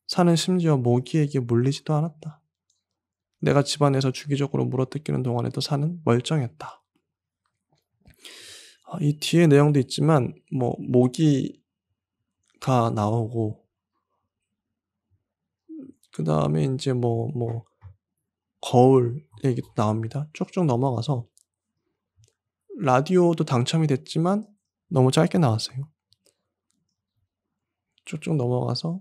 산은 심지어 모기에게 물리지도 않았다. 내가 집안에서 주기적으로 물어뜯기는 동안에도 산은 멀쩡했다. 이 뒤에 내용도 있지만 모기가 나오고 그 다음에 이제 거울 얘기도 나옵니다. 쭉쭉 넘어가서 라디오도 당첨이 됐지만 너무 짧게 나왔어요. 쭉쭉 넘어가서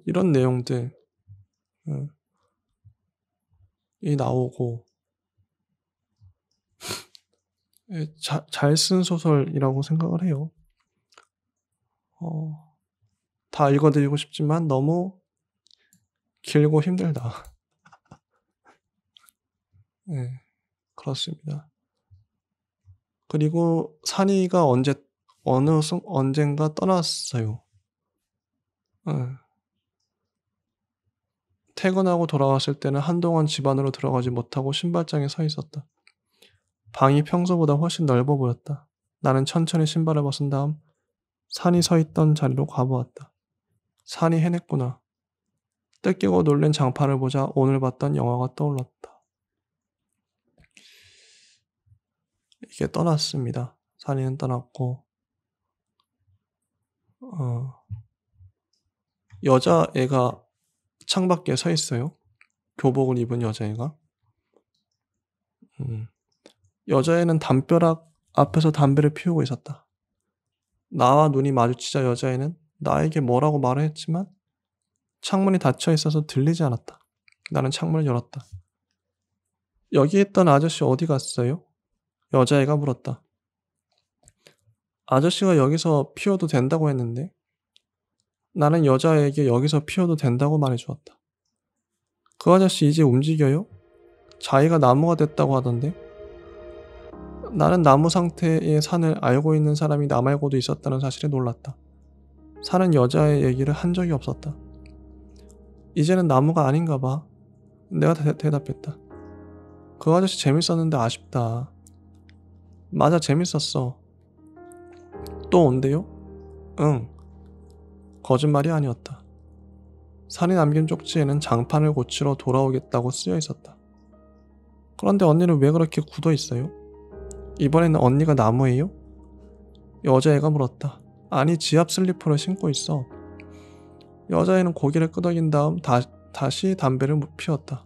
이런 내용들이 나오고 잘 쓴 소설이라고 생각을 해요. 다 읽어드리고 싶지만 너무 길고 힘들다. 네, 그렇습니다. 그리고 산이가 언젠가 떠났어요. 퇴근하고 돌아왔을 때는 한동안 집 안으로 들어가지 못하고 신발장에 서 있었다. 방이 평소보다 훨씬 넓어 보였다. 나는 천천히 신발을 벗은 다음 산이 서 있던 자리로 가보았다. 산이 해냈구나. 뜯기고 놀란 장판을 보자 오늘 봤던 영화가 떠올랐다. 이게 떠났습니다. 산이는 떠났고 여자애가 창밖에 서 있어요. 교복을 입은 여자애가. 여자애는 담벼락 앞에서 담배를 피우고 있었다. 나와 눈이 마주치자 여자애는 나에게 뭐라고 말을 했지만 창문이 닫혀 있어서 들리지 않았다. 나는 창문을 열었다. 여기 있던 아저씨 어디 갔어요? 여자애가 물었다. 아저씨가 여기서 피워도 된다고 했는데 나는 여자애에게 여기서 피워도 된다고 말해주었다. 그 아저씨 이제 움직여요? 자기가 나무가 됐다고 하던데? 나는 나무 상태의 산을 알고 있는 사람이 나 말고도 있었다는 사실에 놀랐다. 산은 여자의 얘기를 한 적이 없었다. 이제는 나무가 아닌가 봐. 내가 대답했다. 그 아저씨 재밌었는데 아쉽다. 맞아, 재밌었어. 또 온대요? 응. 거짓말이 아니었다. 산이 남긴 쪽지에는 장판을 고치러 돌아오겠다고 쓰여 있었다. 그런데 언니는 왜 그렇게 굳어 있어요? 이번에는 언니가 나무예요? 여자애가 물었다. 아니, 지압 슬리퍼를 신고 있어. 여자애는 고개를 끄덕인 다음 다시 담배를 피웠다.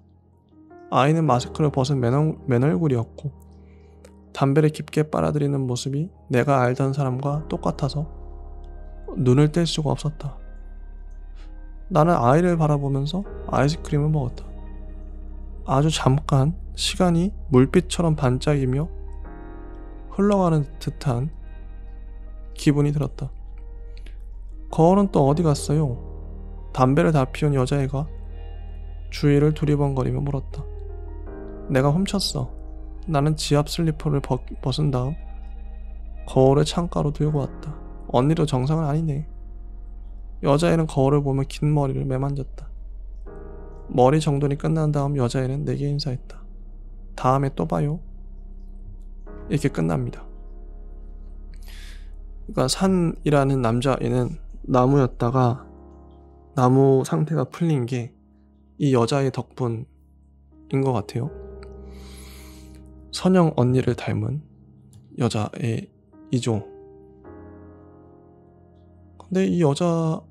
아이는 마스크를 벗은 맨 얼굴이었고 담배를 깊게 빨아들이는 모습이 내가 알던 사람과 똑같아서 눈을 뗄 수가 없었다. 나는 아이를 바라보면서 아이스크림을 먹었다. 아주 잠깐 시간이 물빛처럼 반짝이며 흘러가는 듯한 기분이 들었다. 거울은 또 어디 갔어요? 담배를 다 피운 여자애가 주위를 두리번거리며 물었다. 내가 훔쳤어. 나는 지압 슬리퍼를 벗은 다음 거울을 창가로 들고 왔다. 언니도 정상은 아니네. 여자애는 거울을 보며 긴 머리를 매만졌다. 머리 정돈이 끝난 다음 여자애는 내게 인사했다. 다음에 또 봐요. 이렇게 끝납니다. 그러니까 산이라는 남자애는 나무였다가 나무 상태가 풀린 게 이 여자의 덕분인 것 같아요. 선영 언니를 닮은 여자애이죠. 근데 이 여자애가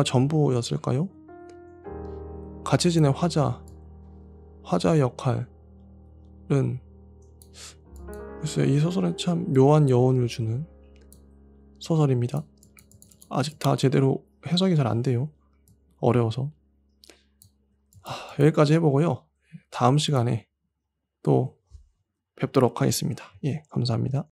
전부였을까요? 같이 지낸 화자의 역할은 글쎄요, 이 소설은 참 묘한 여운을 주는 소설입니다. 아직 다 제대로 해석이 잘 안 돼요. 어려워서. 여기까지 해보고요. 다음 시간에 또 뵙도록 하겠습니다. 예, 감사합니다.